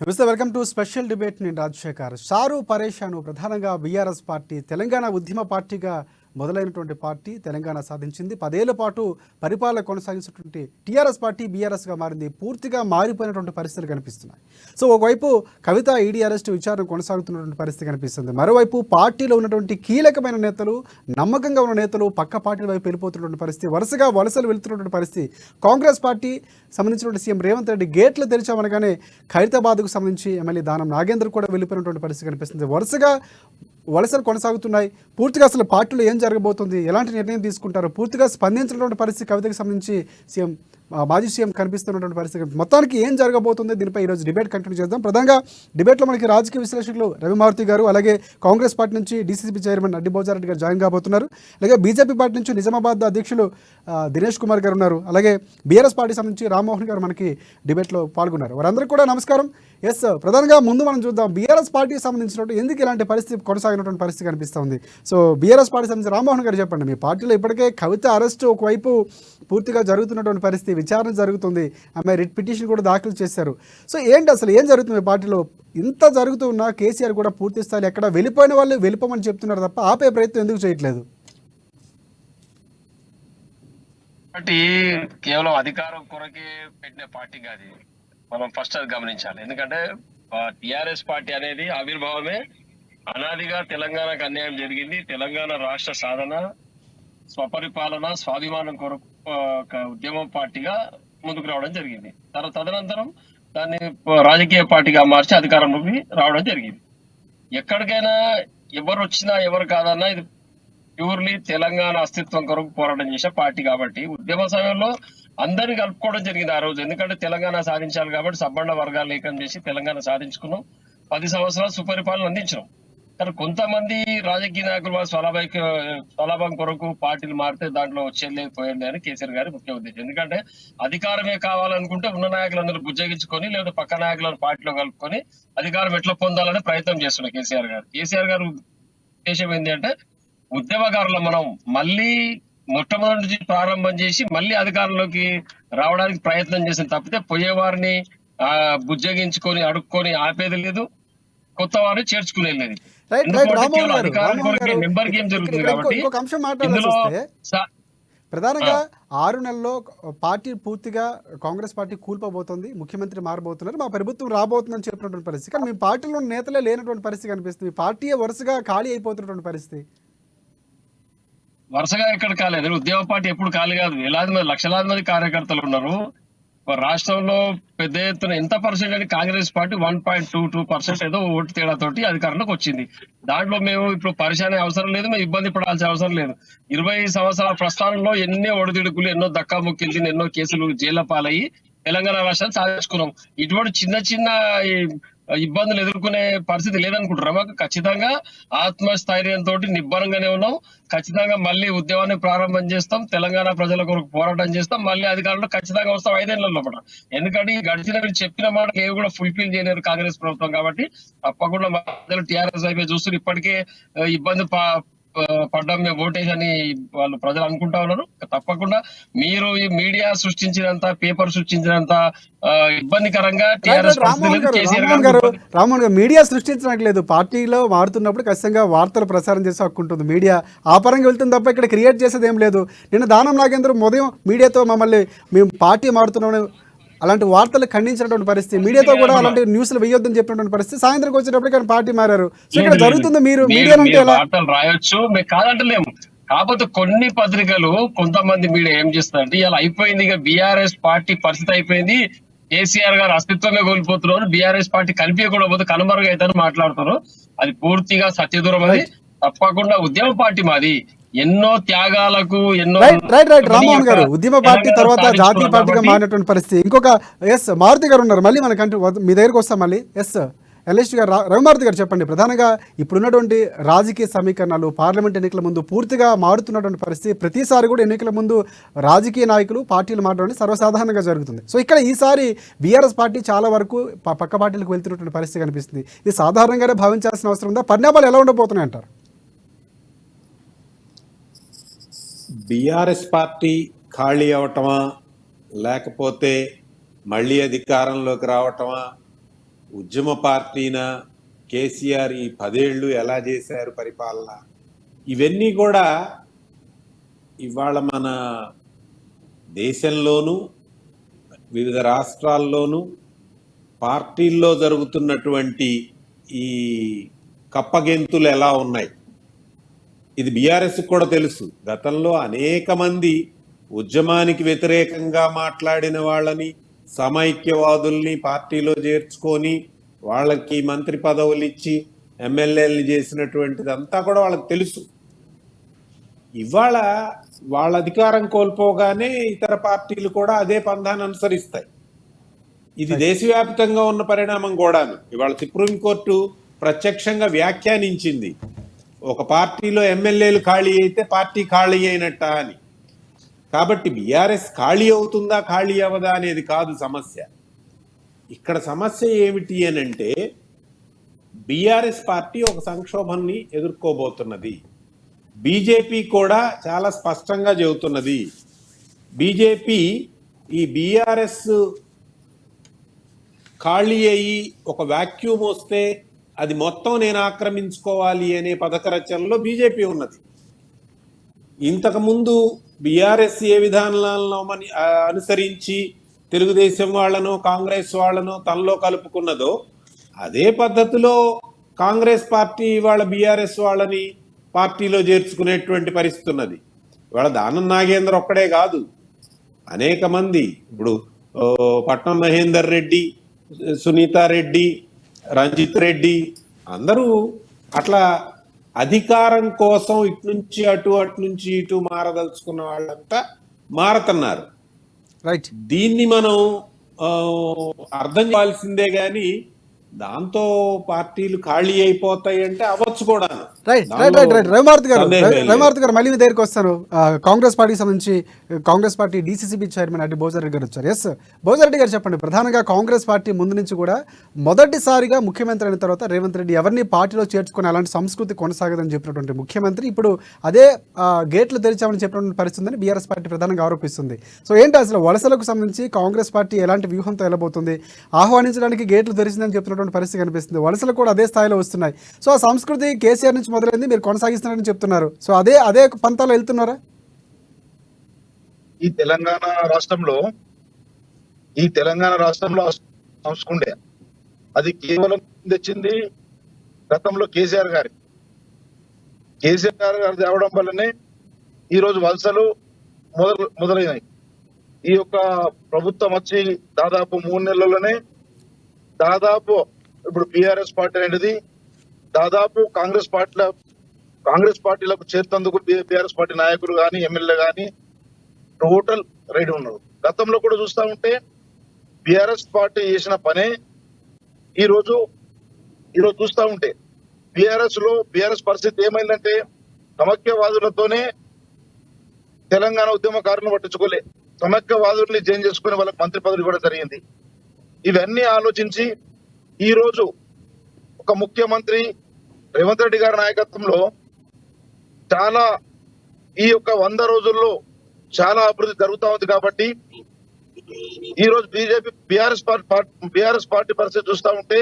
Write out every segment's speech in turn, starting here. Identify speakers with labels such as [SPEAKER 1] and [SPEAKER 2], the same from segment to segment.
[SPEAKER 1] నమస్తే, welcome to special debate. నేను రాజశేఖర్. షారు పరేషాను ప్రధానంగా బీఆర్ఎస్ పార్టీ తెలంగాణ ఉద్యమ పార్టీగా మొదలైనటువంటి పార్టీ తెలంగాణ సాధించింది. 10 ఏళ్ల పాటు పరిపాలన కొనసాగించినటువంటి టీఆర్ఎస్ పార్టీ బీఆర్ఎస్గా మారింది. పూర్తిగా మారిపోయినటువంటి పరిస్థితులు కనిపిస్తున్నాయి. సో ఒకవైపు కవిత ఈడీ అరెస్టు విచారణ కొనసాగుతున్నటువంటి పరిస్థితి కనిపిస్తుంది. మరోవైపు పార్టీలో ఉన్నటువంటి కీలకమైన నేతలు, నమ్మకంగా ఉన్న నేతలు పక్క పార్టీల వైపు వెళ్ళిపోతున్నటువంటి పరిస్థితి, వరుసగా వలసలు వెళ్తున్నటువంటి పరిస్థితి. కాంగ్రెస్ పార్టీ సంబంధించినటువంటి సీఎం రేవంత్ రెడ్డి గేట్లు తెరిచామనగానే ఖైరతాబాద్కు సంబంధించి ఎమ్మెల్యే దానం నాగేందర్ కూడా వెళ్ళిపోయినటువంటి పరిస్థితి కనిపిస్తుంది. వరుసగా వలసలు కొనసాగుతున్నాయి. పూర్తిగా అసలు పార్టీలో ఏం జరగబోతుంది, ఎలాంటి నిర్ణయం తీసుకుంటారు, పూర్తిగా స్పందించినటువంటి పరిస్థితి కవితకు సంబంధించి మాజీ సీఎం కనిపిస్తున్నటువంటి పరిస్థితి. మొత్తానికి ఏం జరగబోతుంది, దీనిపై ఈరోజు డిబేట్ కంటిన్యూ చేద్దాం. ప్రధానంగా డిబేట్లో మనకి రాజకీయ విశ్లేషకులు రవిమారుతి గారు, అలాగే కాంగ్రెస్ పార్టీ నుంచి డీసీసీ చైర్మన్ అడ్డి భోజారెడ్డి గారు జాయిన్ కాబోతున్నారు. అలాగే బీజేపీ పార్టీ నుంచి నిజామాబాద్ అధ్యక్షులు దినేష్ కుమార్ గారు ఉన్నారు. అలాగే బీఆర్ఎస్ పార్టీ సంబంధించి రామ్మోహన్ గారు మనకి డిబేట్లో పాల్గొన్నారు. వారందరికీ కూడా నమస్కారం. ఎస్, ప్రధానంగా ముందు మనం చూద్దాం బీఆర్ఎస్ పార్టీకి సంబంధించినట్టు ఎందుకు ఇలాంటి పరిస్థితి కొనసాగినటువంటి పరిస్థితి కనిపిస్తుంది. సో బీఆర్ఎస్ పార్టీ సంబంధించి రామ్మోహన్ గారు చెప్పండి. మీ పార్టీలో ఇప్పటికే కవిత అరెస్టు ఒకవైపు పూర్తిగా జరుగుతున్నటువంటి పరిస్థితి, విచారణ జరుగుతుంది, ఆమె రిట్ పిటిషన్ కూడా దాఖలు చేశారు. సో ఏంటి అసలు ఏం జరుగుతుంది మీ పార్టీలో? ఇంత జరుగుతూ ఉన్నా కేసీఆర్ కూడా పూర్తి స్థాయిలో ఎక్కడ వెళ్ళిపోయిన వాళ్ళు వెళ్ళిపోమని చెప్తున్నారు తప్ప ఆపే ప్రయత్నం ఎందుకు చేయట్లేదు?
[SPEAKER 2] పార్టీ కేవలం అధికారం కొరకే పెట్టిన పార్టీ కాదు, మనం ఫస్ట్ అది గమనించాలి. ఎందుకంటే టిఆర్ఎస్ పార్టీ అనేది ఆవిర్భావమే అనాదిగా తెలంగాణకు అన్యాయం జరిగింది. తెలంగాణ రాష్ట్ర సాధన, స్వపరిపాలన, స్వాభిమానం కొరకు ఉద్యమం పార్టీగా ముందుకు రావడం జరిగింది. తదనంతరం దాన్ని రాజకీయ పార్టీగా మార్చి అధికారంలోకి రావడం జరిగింది. ఎక్కడికైనా ఎవరు వచ్చినా ఎవరు కాదన్నా ఇది ప్యూర్లీ తెలంగాణ అస్తిత్వం కొరకు పోరాటం చేసే పార్టీ కాబట్టి ఉద్యమ సమయంలో అందరినీ కలుపుకోవడం జరిగింది ఆ రోజు. ఎందుకంటే తెలంగాణ సాధించాలి కాబట్టి సబ్బండ వర్గాలు ఏకం చేసి తెలంగాణ సాధించుకున్నాం. 10 సంవత్సరాలు సుపరిపాలన అందించినాం. కానీ కొంతమంది రాజకీయ నాయకులు వాళ్ళ స్వలాభం కొరకు పార్టీలు మారితే దాంట్లో వచ్చేయలేకపోయింది అని కేసీఆర్ గారి ముఖ్య ఉద్దేశం. ఎందుకంటే అధికారమే కావాలనుకుంటే ఉన్న నాయకులందరూ బుజ్జగించుకొని లేదా పక్క నాయకులను పార్టీలో కలుపుకొని అధికారం ఎట్లా పొందాలని ప్రయత్నం చేస్తున్నారు కేసీఆర్ గారు. కేసీఆర్ గారు ఉద్దేశం ఏంటి అంటే ఉద్యమకారులు మనం మళ్ళీ మొట్టమొదటి నుంచి ప్రారంభం చేసి మళ్ళీ అధికారంలోకి రావడానికి ప్రయత్నం చేసిన తప్పితే పోయేవారిని బుజ్జగించుకొని అడుక్కొని ఆపేది లేదు, కొత్త వారిని చేర్చుకునేది లేదు. అధికారం కొరకు నెంబర్ గేమ్ జరుగుతుంది కాబట్టి
[SPEAKER 1] ప్రధానంగా 6 నెలల్లో పార్టీ పూర్తిగా కాంగ్రెస్ పార్టీ కూల్పోబోతోంది, ముఖ్యమంత్రి మారబోతున్నారు, మా ప్రభుత్వం రాబోతుందని చెప్పినటువంటి పరిస్థితి. కానీ మీ పార్టీలో నేతలే లేనటువంటి పరిస్థితి కనిపిస్తుంది. పార్టీ వరుసగా ఖాళీ అయిపోతున్నటువంటి పరిస్థితి.
[SPEAKER 2] వరుసగా ఎక్కడ కాలేదు. ఉద్యమ పార్టీ ఎప్పుడు ఖాళీ కాదు. వేలాది మంది, లక్షలాది మంది కార్యకర్తలు ఉన్నారు రాష్ట్రంలో. పెద్ద ఎత్తున ఎంత పర్సెంట్ అని కాంగ్రెస్ పార్టీ 1.22% ఏదో ఓటు తేడాతోటి అధికారంలోకి వచ్చింది. దాంట్లో మేము ఇప్పుడు పరిశానే అవసరం లేదు, మేము ఇబ్బంది పడాల్సిన అవసరం లేదు. 20 సంవత్సరాల ప్రస్థానంలో ఎన్నో ఒడిదుడుకులు, ఎన్నో దక్కాముక్కిలు, ఎన్నో కేసులు జైళ్ల పాలయ్యి తెలంగాణ రాష్ట్రాన్ని సాధించుకున్నాం. ఇటువంటి చిన్న చిన్న ఇబ్బందులు ఎదుర్కొనే పరిస్థితి లేదనుకుంటారా? మాకు ఖచ్చితంగా ఆత్మస్థైర్యంతో నిబ్బరంగానే ఉన్నాం. ఖచ్చితంగా మళ్ళీ ఉద్యమాన్ని ప్రారంభం చేస్తాం, తెలంగాణ ప్రజల కొరకు పోరాటం చేస్తాం, మళ్ళీ అధికారంలో ఖచ్చితంగా వస్తాం 5 ఏళ్ల లోపల. ఎందుకంటే ఈ గడిచిన మీరు చెప్పిన మాట ఏవి కూడా ఫుల్ఫిల్ చేయలేరు కాంగ్రెస్ ప్రభుత్వం కాబట్టి తప్పకుండా మధ్యలో టీఆర్ఎస్ వైపు చూస్తూ ఇప్పటికే ఇబ్బంది పడ్డాం మేము ఓటేసి వాళ్ళు ప్రజలు అనుకుంటా ఉన్నారు. తప్పకుండా మీరు ఈ మీడియా సృష్టించినంత, పేపర్ సృష్టించినంత ఇబ్బందికరంగా టీఆర్ఎస్
[SPEAKER 1] రామ్మోహన్ గారు మీడియా సృష్టించట్లేదు. పార్టీలో మారుతున్నప్పుడు ఖచ్చితంగా వార్తలు ప్రసారం చేసే హక్కు ఉంటుంది. మీడియా ఆ పరంగా వెళ్తుంది తప్ప ఇక్కడ క్రియేట్ చేసేది ఏం లేదు. నిన్న దానం నాగేంద్ర ఉదయం మీడియాతో మమ్మల్ని మేము పార్టీ మారుతున్నామని అలాంటి వార్తలు ఖండించినటువంటి పరిస్థితి, మీడియాతో కూడా అలాంటి న్యూస్లు వేయొద్దని చెప్పినటువంటి పరిస్థితి. సాయంత్రం వచ్చేటప్పుడు పార్టీ మారారు. సో ఇక్కడ జరుగుతుంది. మీరు మీడియా అంటే
[SPEAKER 2] వార్తలు రాయొచ్చు, మేము కాదంటలేము. కాకపోతే కొన్ని పత్రికలు, కొంతమంది మీడియా ఏం చేస్తారంటే ఇలా అయిపోయింది, ఇక బీఆర్ఎస్ పార్టీ పరిస్థితి అయిపోయింది, కేసీఆర్ గారు అస్తిత్వమే కోల్పోతున్నారు, బీఆర్ఎస్ పార్టీ కనిపించకూడదు, కనుమరుగు అవుతారని మాట్లాడుతున్నారు. అది పూర్తిగా సత్యదూరం. అది తప్పకుండా ఉద్యమ పార్టీ మాది. ఎన్నో త్యాగాలకు
[SPEAKER 1] రామ్మోహన్ గారు ఉద్యమ పార్టీ తర్వాత జాతీయ పార్టీగా మారినటువంటి పరిస్థితి. ఇంకొక ఎస్ మారుతి గారు ఉన్నారు, మళ్ళీ మనకంటే మీ దగ్గరకు వస్తాం మళ్ళీ. ఎస్ ఎల్ఎస్టీ గారు, రవిమారుతి గారు చెప్పండి. ప్రధానంగా ఇప్పుడున్నటువంటి రాజకీయ సమీకరణాలు, పార్లమెంట్ ఎన్నికల ముందు పూర్తిగా మారుతున్నటువంటి పరిస్థితి. ప్రతిసారి కూడా ఎన్నికల ముందు రాజకీయ నాయకులు పార్టీలు మారడం సర్వసాధారణంగా జరుగుతుంది. సో ఇక్కడ ఈసారి బీఆర్ఎస్ పార్టీ చాలా వరకు పక్క పార్టీలకు వెళ్తున్నటువంటి పరిస్థితి కనిపిస్తుంది. ఇది సాధారణంగానే భావించాల్సిన అవసరం ఉందా? పరిణామాలు ఎలా ఉండబోతున్నాయి అంటారు?
[SPEAKER 3] బీఆర్ఎస్ పార్టీ ఖాళీ అవటమా, లేకపోతే మళ్ళీ అధికారంలోకి రావటమా, ఉద్యమ పార్టీన కేసీఆర్ ఈ 10 ఏళ్ళు ఎలా చేశారు పరిపాలన, ఇవన్నీ కూడా ఇవాళ మన దేశంలోనూ వివిధ రాష్ట్రాల్లోనూ పార్టీల్లో జరుగుతున్నటువంటి ఈ కప్పగెంతులు ఎలా ఉన్నాయి, ఇది బీఆర్ఎస్ కూడా తెలుసు. గతంలో అనేక మంది ఉద్యమానికి వ్యతిరేకంగా మాట్లాడిన వాళ్ళని, సమైక్యవాదుల్ని పార్టీలో చేర్చుకొని వాళ్ళకి మంత్రి పదవులు ఇచ్చి ఎమ్మెల్యేలని చేసినటువంటిదంతా కూడా వాళ్ళకి తెలుసు. ఇవాళ వాళ్ళ అధికారం కోల్పోగానే ఇతర పార్టీలు కూడా అదే పంధాన్ని అనుసరిస్తాయి. ఇది దేశవ్యాప్తంగా ఉన్న పరిణామం కూడాను. ఇవాళ సుప్రీంకోర్టు ప్రత్యక్షంగా వ్యాఖ్యానించింది, ఒక పార్టీలో ఎమ్మెల్యేలు ఖాళీ అయితే పార్టీ ఖాళీ అయినట్ట అని. కాబట్టి బీఆర్ఎస్ ఖాళీ అవుతుందా ఖాళీ అవ్వదా అనేది కాదు సమస్య. ఇక్కడ సమస్య ఏమిటి అని అంటే, బీఆర్ఎస్ పార్టీ ఒక సంక్షోభాన్ని ఎదుర్కోబోతున్నది. బీజేపీ కూడా చాలా స్పష్టంగా చెబుతున్నది. బీజేపీ ఈ బీఆర్ఎస్ ఖాళీ అయ్యి ఒక వాక్యూమ్ వస్తే అది మొత్తం నేను ఆక్రమించుకోవాలి అనే పథక రచనలో బీజేపీ ఉన్నది. ఇంతకుముందు బీఆర్ఎస్ ఏ విధానాలను అనుసరించి తెలుగుదేశం వాళ్ళను కాంగ్రెస్ వాళ్ళను తనలో కలుపుకున్నదో అదే పద్ధతిలో కాంగ్రెస్ పార్టీ వాళ్ళ బీఆర్ఎస్ వాళ్ళని పార్టీలో చేర్చుకునేటువంటి పరిస్థితి ఉన్నది. ఇవాళ దానం నాగేంద్ర ఒక్కడే కాదు, అనేక మంది, ఇప్పుడు పట్నం మహేందర్ రెడ్డి, సునీతారెడ్డి, రంజిత్ రెడ్డి అందరూ అట్లా అధికారం కోసం ఇటు నుంచి అటు అటు నుంచి ఇటు మారదలుచుకున్న వాళ్ళంతా మారుతున్నారు.
[SPEAKER 1] రైట్.
[SPEAKER 3] దీన్ని మనం అర్థం చేయాల్సిందే గాని దాంతో పార్టీలు ఖాళీ అయిపోతాయి అంటే అవ్వచ్చు కూడా.
[SPEAKER 1] Right right right right Ravimaruthi garu మళ్ళీ మీ దగ్గరికి వస్తాను. కాంగ్రెస్ పార్టీకి సంబంధించి Congress party DCCB chairman Addi Bhojareddy garu వచ్చారు. ఎస్ భోజారెడ్డి గారు చెప్పండి, ప్రధానంగా కాంగ్రెస్ పార్టీ ముందు నుంచి కూడా మొదటిసారిగా ముఖ్యమంత్రి అయిన తర్వాత రేవంత్ రెడ్డి ఎవరిని పార్టీలో చేర్చుకుని అలాంటి సంస్కృతి కొనసాగదని చెప్పినటువంటి ముఖ్యమంత్రి ఇప్పుడు అదే గేట్లు తెరిచామని చెప్పినటువంటి పరిస్థితిని బీఆర్ఎస్ పార్టీ ప్రధానంగా ఆరోపిస్తుంది. సో ఏంటి అసలు వలసలకు సంబంధించి కాంగ్రెస్ పార్టీ ఎలాంటి వ్యూహంతో వెళ్ళబోతుంది? ఆహ్వానించడానికి గేట్లు తెరిచిందని చెప్తున్నటువంటి పరిస్థితి కనిపిస్తుంది. వలసలు కూడా అదే స్థాయిలో వస్తున్నాయి. సో ఆ సంస్కృతి కేసీఆర్ నుంచి మొదలైంది, మీరు కొనసాగిస్తున్నారని చెప్తున్నారు. సో అదే పంతాలో వెళ్తున్నారా?
[SPEAKER 4] ఈ తెలంగాణ రాష్ట్రంలో సంస్కృతి అది కేవలం తెచ్చింది గతంలో కేసీఆర్ గారు తేవడం వల్లనే ఈ రోజు వలసలు మొదలైనాయి. ఈ యొక్క ప్రభుత్వం వచ్చి దాదాపు 3 నెలల్లోనే దాదాపు ఇప్పుడు బీఆర్ఎస్ పార్టీ అనేది దాదాపు కాంగ్రెస్ పార్టీలకు చేర్తందుకు బీఆర్ఎస్ పార్టీ నాయకులు కానీ ఎమ్మెల్యే కానీ టోటల్ రెడీ ఉన్నారు. గతంలో కూడా చూస్తా ఉంటే బీఆర్ఎస్ పార్టీ చేసిన పనే ఈరోజు చూస్తా ఉంటే బీఆర్ఎస్ పరిస్థితి ఏమైందంటే సమైక్యవాదులతోనే తెలంగాణ ఉద్యమకారులను పట్టించుకోలే, సమైక్యవాదుల్ని జైన్ చేసుకుని వాళ్ళకి మంత్రి పదవులు ఇవ్వడం జరిగింది. ఇవన్నీ ఆలోచించి ఈ రోజు ఒక ముఖ్యమంత్రి రేవంత్ రెడ్డి గారి నాయకత్వంలో చాలా ఈ యొక్క 100 రోజుల్లో చాలా అభివృద్ధి జరుగుతా ఉంది. కాబట్టి ఈ రోజు బీఆర్ఎస్ పార్టీ పరిస్థితి చూస్తా ఉంటే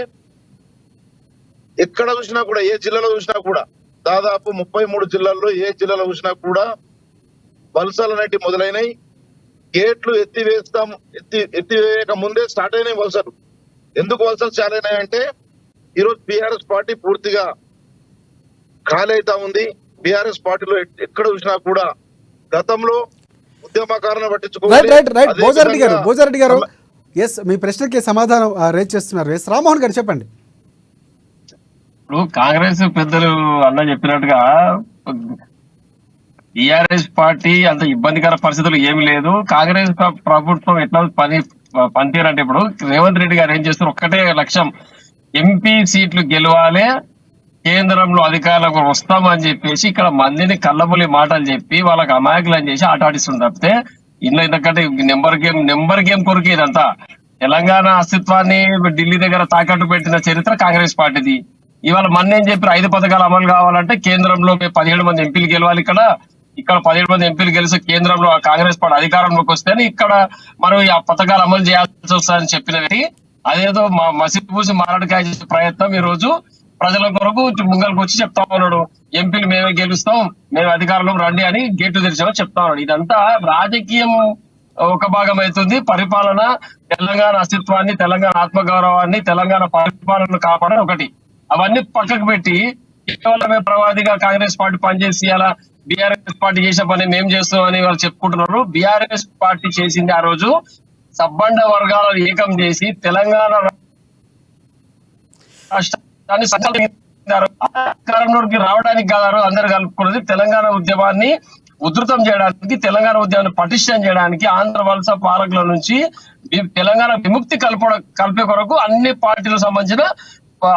[SPEAKER 4] ఎక్కడ చూసినా కూడా, ఏ జిల్లాలో చూసినా కూడా, దాదాపు 33 జిల్లాల్లో ఏ జిల్లాలో చూసినా కూడా వలసలు అనేవి మొదలైనవి. గేట్లు ఎత్తివేయక ముందే స్టార్ట్ అయినాయి వలసలు. ఎందుకు వలసలు స్టార్ట్ అయినాయంటే ఈరోజు బీఆర్ఎస్ పార్టీ పూర్తిగా ఖాళీ అవుతా ఉంది. బీఆర్ఎస్ పార్టీలో ఎక్కడ చూసినా కూడా గతంలో ఉద్యమకారులను పట్టించుకోవాలి.
[SPEAKER 1] భోజారెడ్డి గారు ఎస్ మీ ప్రశ్నకి సమాధానం రేజ్ చేస్తున్నారు. ఎస్ రామ్మోహన్ గారు చెప్పండి.
[SPEAKER 2] ఇప్పుడు కాంగ్రెస్ పెద్దలు అన్న చెప్పినట్టుగా టీఆర్ఎస్ పార్టీ అంత ఇబ్బందికర పరిస్థితులు ఏమి లేదు. కాంగ్రెస్ ప్రభుత్వం ఎట్లా పనితీరంటే ఇప్పుడు రేవంత్ రెడ్డి గారు ఏం చేస్తారు, ఒక్కటే లక్ష్యం, ఎంపీ సీట్లు గెలవాలి, కేంద్రంలో అధికారులకు వస్తామని చెప్పేసి ఇక్కడ మందిని కళ్ళబులి మాటలు చెప్పి వాళ్ళకి అమాయకులని చేసి ఆట ఆడిస్తుంది తప్పితే ఎందుకంటే నెంబర్ గేమ్ కొరకు ఇదంతా. తెలంగాణ అస్తిత్వాన్ని ఢిల్లీ దగ్గర తాకట్టు పెట్టిన చరిత్ర కాంగ్రెస్ పార్టీది. ఇవాళ మొన్న ఏం చెప్పారు, 5 పథకాలు అమలు కావాలంటే కేంద్రంలో 17 మంది ఎంపీలు గెలవాలి. ఇక్కడ 17 మంది ఎంపీలు గెలిచి కేంద్రంలో కాంగ్రెస్ పార్టీ అధికారంలోకి వస్తేనే ఇక్కడ మనం ఆ పథకాలు అమలు చేయాల్సి వస్తుందని చెప్పిన వ్యక్తి అదేదో మసీదు పూసి మారడికాయ చేసే ప్రయత్నం ఈ రోజు ప్రజల కొరకు ముంగల్కి వచ్చి చెప్తా ఉన్నాడు. ఎంపీలు మేమే గెలుస్తాం, మేము అధికారంలో రండి అని గేట్లు తెరిచామని చెప్తా ఉన్నాడు. ఇదంతా రాజకీయం ఒక భాగం అవుతుంది. పరిపాలన, తెలంగాణ అస్తిత్వాన్ని, తెలంగాణ ఆత్మగౌరవాన్ని, తెలంగాణ పరిపాలనను కాపాడని ఒకటి. అవన్నీ పక్కకు పెట్టి కేవలమే ప్రవాదిగా కాంగ్రెస్ పార్టీ పనిచేసి అలా బీఆర్ఎస్ పార్టీ చేసే పని మేము చేస్తాం అని వాళ్ళు చెప్పుకుంటున్నారు. బీఆర్ఎస్ పార్టీ చేసింది ఆ రోజు సబ్బండ వర్గాలను ఏకం చేసి తెలంగాణ రాష్ట్రాన్ని అధికారంలోకి రావడానికి కాదు అందరు కలుపుకున్నది. తెలంగాణ ఉద్యమాన్ని ఉధృతం చేయడానికి, తెలంగాణ ఉద్యమాన్ని పటిష్టం చేయడానికి, ఆంధ్ర వలస పాలకుల నుంచి తెలంగాణ విముక్తి కల్పే కొరకు అన్ని పార్టీలకు సంబంధించిన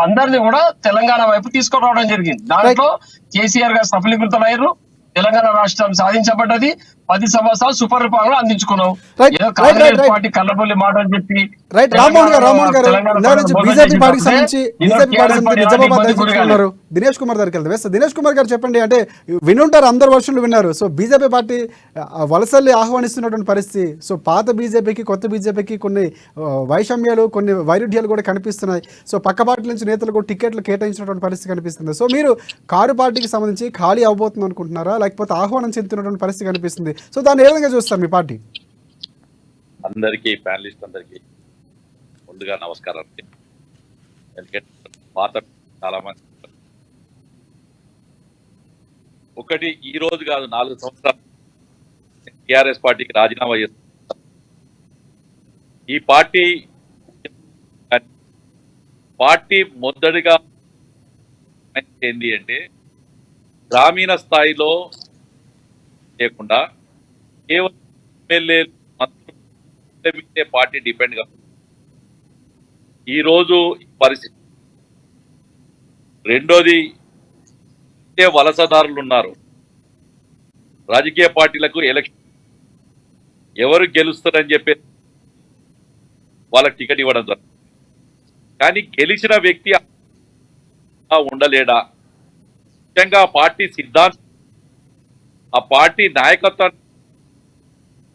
[SPEAKER 2] అందరినీ కూడా తెలంగాణ వైపు తీసుకురావడం జరిగింది. దాంట్లో కేసీఆర్ గారు సఫలీకృతమయ్యారు. తెలంగాణ రాష్ట్రం సాధించబడ్డది. 10 సంవత్సరాలు సుపరిపాలన అందించుకున్నాం. ఏదో కాంగ్రెస్ పార్టీ కల్లబొల్లి మాటలు చెప్పి
[SPEAKER 1] బీజేపీ పార్టీకి సంబంధించి నిజామాబాద్ ఉన్నారు. దినేష్ కుమార్ దగ్గరికి వెళ్తాం. దినేష్ కుమార్ గారు చెప్పండి, అంటే వినుంటారు, అందరు వర్షన్లు విన్నారు. సో బీజేపీ పార్టీ వలసల్ని ఆహ్వానిస్తున్నటువంటి పరిస్థితి. సో పాత బీజేపీకి కొత్త బీజేపీకి కొన్ని వైషమ్యాలు, కొన్ని వైరుధ్యాలు కూడా కనిపిస్తున్నాయి. సో పక్క పార్టీ నుంచి నేతలు కూడా టికెట్లు కేటాయించినటువంటి పరిస్థితి కనిపిస్తుంది. సో మీరు కారు పార్టీకి సంబంధించి ఖాళీ అవబోతుంది అనుకుంటున్నారా, లేకపోతే ఆహ్వానం చెందుతున్నటువంటి పరిస్థితి కనిపిస్తుంది? సో దాన్ని ఏ విధంగా చూస్తారు మీ పార్టీ?
[SPEAKER 5] అందరికీ, ప్యానలిస్ట్ అందరికీ ముందుగా నమస్కారం. ఎందుకంటే పాత చాలా మంది ఒకటి ఈ రోజు కాదు 4 సంవత్సరాలు టిఆర్ఎస్ పార్టీకి రాజీనామా చేస్తున్నారు. ఈ పార్టీ మొదటిగా ఏంటి అంటే గ్రామీణ స్థాయిలో లేకుండా కేవలం ఎమ్మెల్యే మీదే పార్టీ డిపెండ్ కాదు. ఈరోజు పరిస్థితి. రెండోది, వలసదారులు ఉన్నారు. రాజకీయ పార్టీలకు ఎలక్షన్ ఎవరు గెలుస్తారని చెప్పి వాళ్ళకి టికెట్ ఇవ్వడం జరుగుతుంది. కానీ గెలిచిన వ్యక్తి ఉండలేడా? ముఖ్యంగా పార్టీ సిద్ధాంతం, ఆ పార్టీ నాయకత్వం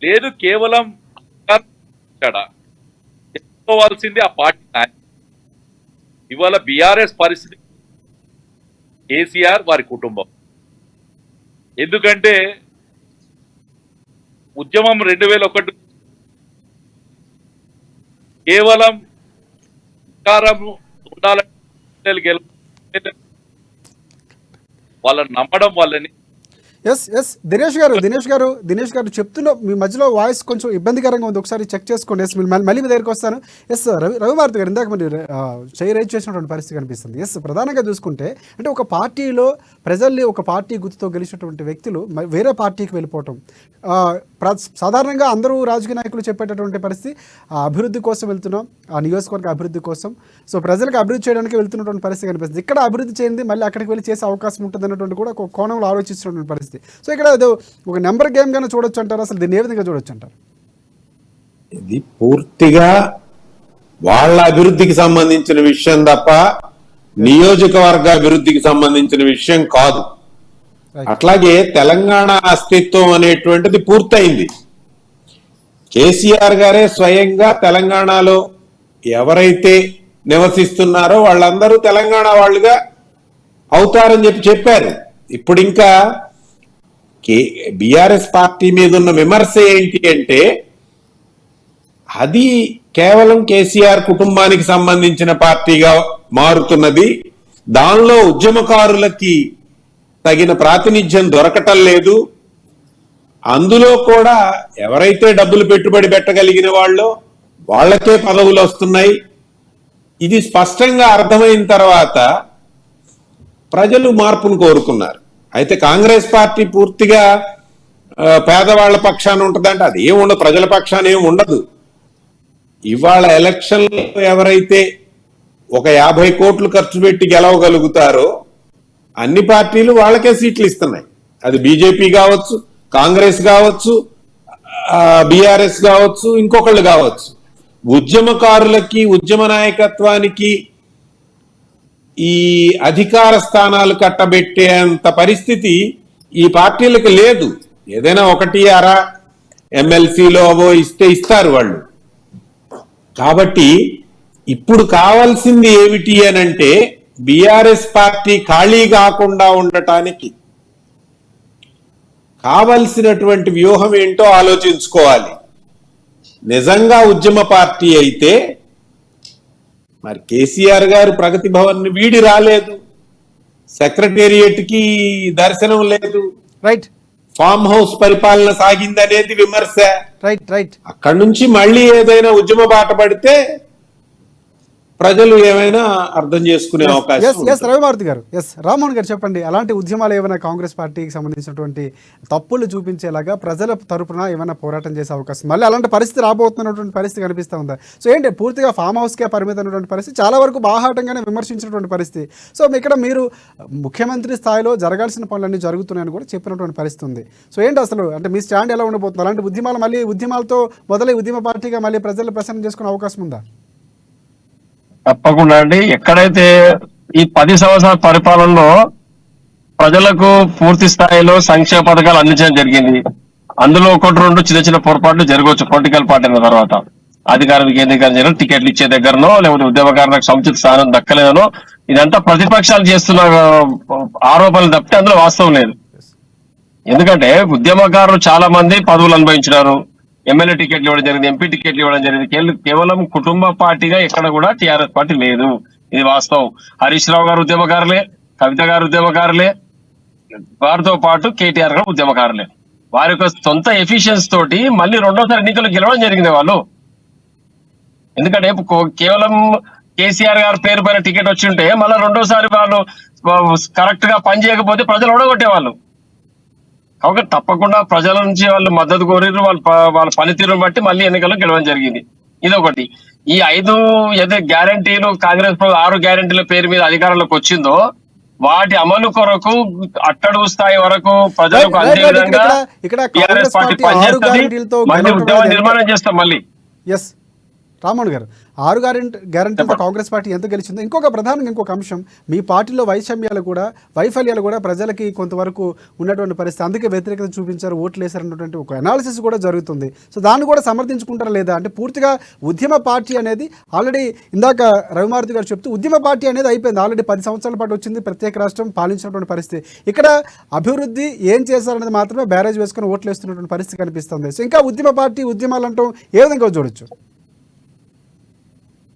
[SPEAKER 5] లేదు, కేవలం తెలుసుకోవాల్సింది ఆ పార్టీ నాయకత్వం. ఇవాళ బీఆర్ఎస్ పరిస్థితి కేసీఆర్ వారి కుటుంబం. ఎందుకంటే ఉద్యమం 2001 కేవలం అధికారం ఉండాలని వాళ్ళని నమ్మడం వల్లని.
[SPEAKER 1] దినేష్ గారు చెప్తున్న మీ మధ్యలో వాయిస్ కొంచెం ఇబ్బందికరంగా ఉంది, ఒకసారి చెక్ చేసుకోండి. మళ్ళీ మీ దగ్గరికి వస్తాను. రవిమారుతి గారు ఇందాక మీరు రైజ్ చేసినటువంటి పరిస్థితి కనిపిస్తుంది. ప్రధానంగా చూసుకుంటే అంటే ఒక పార్టీలో ప్రజల్ని ఒక పార్టీ గుర్తుతో గెలిచినటువంటి వ్యక్తులు వేరే పార్టీకి వెళ్ళిపోవటం సాధారణంగా అందరూ రాజకీయ నాయకులు చెప్పేటటువంటి పరిస్థితి. ఆ అభివృద్ధి కోసం వెళ్తున్నాం, ఆ నియోజకవర్గ అభివృద్ధి కోసం, సో ప్రజలకు అభివృద్ధి చేయడానికి వెళ్తున్నటువంటి పరిస్థితి కనిపిస్తుంది. ఇక్కడ అభివృద్ధి చేయండి, మళ్ళీ అక్కడికి వెళ్ళి చేసే అవకాశం ఉంటుంది అన్నటువంటి కూడా ఒక కోణంలో ఆలోచిస్తున్నటువంటి పరిస్థితి. సో ఇక్కడ ఒక నెంబర్ గేమ్ గానే చూడొచ్చు అంటారు. అసలు దీన్ని ఏ విధంగా చూడొచ్చు అంటారు?
[SPEAKER 3] ఇది పూర్తిగా వాళ్ళ అభివృద్ధికి సంబంధించిన విషయం తప్ప నియోజకవర్గ అభివృద్ధికి సంబంధించిన విషయం కాదు. అట్లాగే తెలంగాణ అస్తిత్వం అనేటువంటిది పూర్తయింది. కేసీఆర్ గారే స్వయంగా తెలంగాణలో ఎవరైతే నివసిస్తున్నారో వాళ్ళందరూ తెలంగాణ వాళ్ళుగా అవుతారని చెప్పారు. ఇప్పుడు ఇంకా బీఆర్ఎస్ పార్టీ మీద ఉన్న విమర్శ ఏంటి అంటే అది కేవలం కేసీఆర్ కుటుంబానికి సంబంధించిన పార్టీగా మారుతున్నది, దానిలో ఉద్యమకారులకి తగిన ప్రాతినిధ్యం దొరకటం లేదు, అందులో కూడా ఎవరైతే డబ్బులు పెట్టుబడి పెట్టగలిగిన వాళ్ళకే పదవులు వస్తున్నాయి. ఇది స్పష్టంగా అర్థమైన తర్వాత ప్రజలు మార్పును కోరుకున్నారు. అయితే కాంగ్రెస్ పార్టీ పూర్తిగా పేదవాళ్ల పక్షాన ఉంటుందంటే అది ఏమి ఉండదు, ప్రజల పక్షాన ఏమి ఉండదు. ఇవాళ ఎలక్షన్లో ఎవరైతే ఒక 50 కోట్లు ఖర్చు పెట్టి గెలవగలుగుతారో అన్ని పార్టీలు వాళ్ళకే సీట్లు ఇస్తున్నాయి. అది బీజేపీ కావచ్చు, కాంగ్రెస్ కావచ్చు, బీఆర్ఎస్ కావచ్చు, ఇంకొకళ్ళు కావచ్చు. ఉద్యమకారులకి, ఉద్యమ నాయకత్వానికి ఈ అధికార స్థానాలు కట్టబెట్టేంత పరిస్థితి ఈ పార్టీలకు లేదు. ఏదైనా 1-6 ఎమ్మెల్సీలో అవో ఇస్తే ఇస్తారు వాళ్ళు. కాబట్టి ఇప్పుడు కావాల్సింది ఏమిటి అనంటే బీఆర్ఎస్ పార్టీ ఖాళీ కాకుండా ఉండటానికి కావలసినటువంటి వ్యూహం ఏంటో ఆలోచించుకోవాలి. నిజంగా ఉద్యమ పార్టీ అయితే మరి కేసీఆర్ గారు ప్రగతి భవన్ ని వీడి రాలేదు, సెక్రటేరియట్ కి దర్శనం లేదు,
[SPEAKER 1] రైట్
[SPEAKER 3] ఫామ్ హౌస్ పరిపాలన సాగిందనేది విమర్శ.
[SPEAKER 1] రైట్
[SPEAKER 3] అక్కడి నుంచి మళ్ళీ ఏదైనా ఉద్యమ బాట పడితే ప్రజలు ఏమైనా అర్థం చేసుకునే అవకాశం
[SPEAKER 1] ఎస్ రవిమారుతి గారు, ఎస్ రామ్మోహన్ గారు చెప్పండి. అలాంటి ఉద్యమాలు ఏమైనా కాంగ్రెస్ పార్టీకి సంబంధించినటువంటి తప్పులు చూపించేలాగా ప్రజల తరపున ఏమైనా పోరాటం చేసే అవకాశం, మళ్ళీ అలాంటి పరిస్థితి రాబోతున్నటువంటి పరిస్థితి కనిపిస్తూ ఉందా? సో ఏంటి పూర్తిగా ఫామ్ హౌస్కే పరిమితమైనటువంటి పరిస్థితి, చాలా వరకు బాహాటంగానే విమర్శించినటువంటి పరిస్థితి. సో ఇక్కడ మీరు ముఖ్యమంత్రి స్థాయిలో జరగాల్సిన పనులన్నీ జరుగుతున్నాయని కూడా చెప్పినటువంటి పరిస్థితి ఉంది. సో ఏంటి అసలు అంటే మీ స్టాండ్ ఎలా ఉండబోతుంది? అలాంటి ఉద్యమాలు మళ్ళీ ఉద్యమాలతో మొదలై ఉద్యమ పార్టీగా మళ్ళీ ప్రజలు ప్రసన్నం చేసుకునే అవకాశం ఉందా?
[SPEAKER 2] తప్పకుండా అండి. ఎక్కడైతే ఈ 10 సంవత్సరాల పరిపాలనలో ప్రజలకు పూర్తి స్థాయిలో సంక్షేమ పథకాలు అందించడం జరిగింది. అందులో ఒకటి రెండు చిన్న చిన్న పొరపాట్లు జరగవచ్చు పొలిటికల్ పార్టీ అయిన తర్వాత. అధికారం కేంద్రీకరణ చేయడం, టికెట్లు ఇచ్చే దగ్గరనో లేకపోతే ఉద్యమకారులకు సముచిత స్థానం దక్కలేదనో, ఇదంతా ప్రతిపక్షాలు చేస్తున్న ఆరోపణలు తప్పితే అందులో వాస్తవం లేదు. ఎందుకంటే ఉద్యమకారులు చాలా మంది పదవులు అనుభవించినారు, ఎమ్మెల్యే టికెట్లు ఇవ్వడం జరిగింది, ఎంపీ టికెట్లు ఇవ్వడం జరిగింది. కేవలం కుటుంబ పార్టీగా ఎక్కడ కూడా టీఆర్ఎస్ పార్టీ లేదు, ఇది వాస్తవం. హరీష్ రావు గారు ఉద్యమకారులే, కవిత గారు ఉద్యమకారులే, వారితో పాటు కేటీఆర్ గారు ఉద్యమకారులే. వారి యొక్క సొంత ఎఫిషియన్సీ తోటి మళ్ళీ రెండోసారి ఎన్నికలు గెలవడం జరిగింది వాళ్ళు. ఎందుకంటే కేవలం కేసీఆర్ గారి పేరు పైన టికెట్ వచ్చి ఉంటే మళ్ళీ రెండోసారి వాళ్ళు కరెక్ట్ గా పని చేయకపోతే ప్రజలు ఓడగొట్టేవాళ్ళు. కాబట్టి తప్పకుండా ప్రజల నుంచి వాళ్ళు మద్దతు కోరిరు, వాళ్ళ పనితీరును బట్టి మళ్ళీ ఎన్నికల్లో గెలవడం జరిగింది. ఇదొకటి. ఈ 5 ఏదైతే గ్యారంటీలు కాంగ్రెస్ 6 గ్యారంటీల పేరు మీద అధికారంలోకి వచ్చిందో వాటి అమలు కొరకు అట్టడుగు స్థాయి వరకు ప్రజలకు అందే విధంగా టీఆర్ఎస్ పార్టీ పనిచేస్తుంది. మళ్ళీ ఉద్యమ నిర్మాణం చేస్తాం మళ్ళీ.
[SPEAKER 1] ఎస్ రామ్మోహన్ గారు, 6 గ్యారంటీలతో కాంగ్రెస్ పార్టీ ఎంత గెలిచిందో, ప్రధానంగా ఇంకొక అంశం, మీ పార్టీలో వైఫల్యాలు కూడా ప్రజలకి కొంతవరకు ఉన్నటువంటి పరిస్థితి, అందుకే వ్యతిరేకత చూపించారు, ఓట్లు వేశారన్నటువంటి ఒక అనాలిసిస్ కూడా జరుగుతుంది. సో దాన్ని కూడా సమర్థించుకుంటారా లేదా? అంటే పూర్తిగా ఉద్యమ పార్టీ అనేది ఆల్రెడీ ఇందాక రవిమారుతి గారు చెప్తూ ఉద్యమ పార్టీ అనేది అయిపోయింది, ఆల్రెడీ 10 సంవత్సరాల పాటు వచ్చింది, ప్రత్యేక రాష్ట్రం పాలించినటువంటి పరిస్థితి. ఇక్కడ అభివృద్ధి ఏం చేశారనేది మాత్రమే బ్యారేజ్ వేసుకుని ఓట్లు వేస్తున్నటువంటి పరిస్థితి కనిపిస్తుంది. సో ఇంకా ఉద్యమ పార్టీ ఉద్యమాలు అంటాం ఏ విధంగా చూడొచ్చు?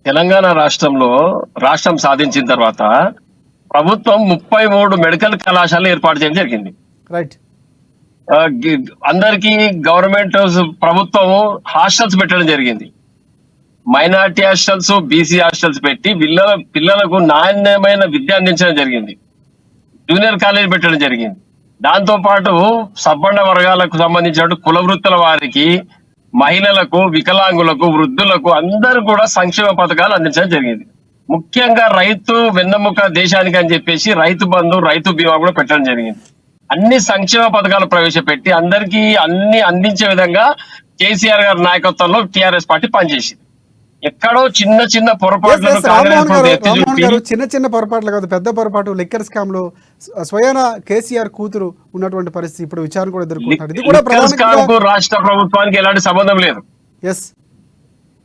[SPEAKER 2] తెలంగాణ రాష్ట్రం సాధించిన తర్వాత ప్రభుత్వం 33 మెడికల్ కళాశాలలు ఏర్పాటు చేయడం జరిగింది.
[SPEAKER 1] రైట్.
[SPEAKER 2] అందరికీ గవర్నమెంట్ ప్రభుత్వం హాస్టల్స్ పెట్టడం జరిగింది. మైనారిటీ హాస్టల్స్, బీసీ హాస్టల్స్ పెట్టి పిల్లలకు నాణ్యమైన విద్య అందించడం జరిగింది. జూనియర్ కాలేజ్ పెట్టడం జరిగింది. దాంతో పాటు సబ్బండ వర్గాలకు సంబంధించిన కుల వృత్తుల వారికి, మహిళలకు, వికలాంగులకు, వృద్ధులకు అందరూ కూడా సంక్షేమ పథకాలు అందించడం జరిగింది. ముఖ్యంగా రైతు వెన్నెముక దేశానికి అని చెప్పేసి రైతు బంధు, రైతు బీమా కూడా పెట్టడం జరిగింది. అన్ని సంక్షేమ పథకాలు ప్రవేశపెట్టి అందరికీ అన్ని అందించే విధంగా కేసీఆర్ గారి నాయకత్వంలో టీఆర్ఎస్ పార్టీ పనిచేసింది. ఎక్కడో చిన్న చిన్న పొరపాట్లను
[SPEAKER 1] చిన్న పొరపాట్లు కాదు, పెద్ద పొరపాటు లిక్కర్ స్కామ్ లో స్వయాన కేసీఆర్ కూతురు ఉన్నటువంటి పరిస్థితి ఇప్పుడు విచారణ కూడా ఎదుర్కొంటారు. ఇది కూడా
[SPEAKER 2] రాష్ట్ర ప్రభుత్వానికి ఎలాంటి సంబంధం లేదు.
[SPEAKER 1] ఎస్,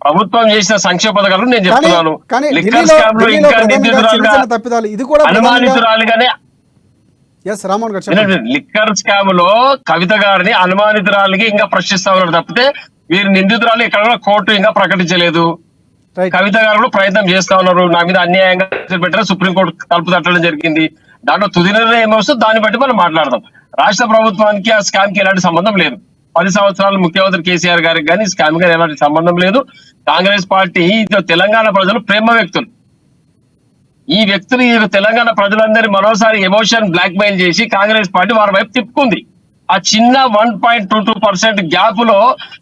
[SPEAKER 2] ప్రభుత్వం చేసిన సంక్షేమ పథకాలు నేను చెప్తున్నాను. లిక్కర్ స్కామ్ లో ఇంకా
[SPEAKER 1] తప్పిదాలు ఇది కూడా
[SPEAKER 2] అనుమానితురాలిగానే.
[SPEAKER 1] ఎస్ రామ్మోహన్ గారు,
[SPEAKER 2] లిక్కర్ స్కామ్ లో కవిత గారిని అనుమానితురాలికి ఇంకా ప్రశ్నిస్తా ఉన్నారు తప్పితే వీరు నిందితురాలు ఎక్కడ కూడా కోర్టు ఇంకా ప్రకటించలేదు. కవిత గారు కూడా ప్రయత్నం చేస్తా ఉన్నారు, నా మీద అన్యాయంగా పెట్టారు, సుప్రీంకోర్టు తలుపు తట్టడం జరిగింది. దాంట్లో తుది నిర్ణయం ఏమొస్తుందో దాన్ని బట్టి మనం మాట్లాడదాం. రాష్ట్ర ప్రభుత్వానికి ఆ స్కామ్ కి ఎలాంటి సంబంధం లేదు. 10 సంవత్సరాలు ముఖ్యమంత్రి కేసీఆర్ గారికి కానీ స్కామ్ గానీ ఎలాంటి సంబంధం లేదు. కాంగ్రెస్ పార్టీ తెలంగాణ ప్రజలు ప్రేమ వ్యక్తులు. ఈ వ్యక్తులు తెలంగాణ ప్రజలందరి మరోసారి ఎమోషన్ బ్లాక్ మెయిల్ చేసి కాంగ్రెస్ పార్టీ వారి వైపు తిప్పుకుంది. ఆ చిన్న 1.22% గ్యాప్ లో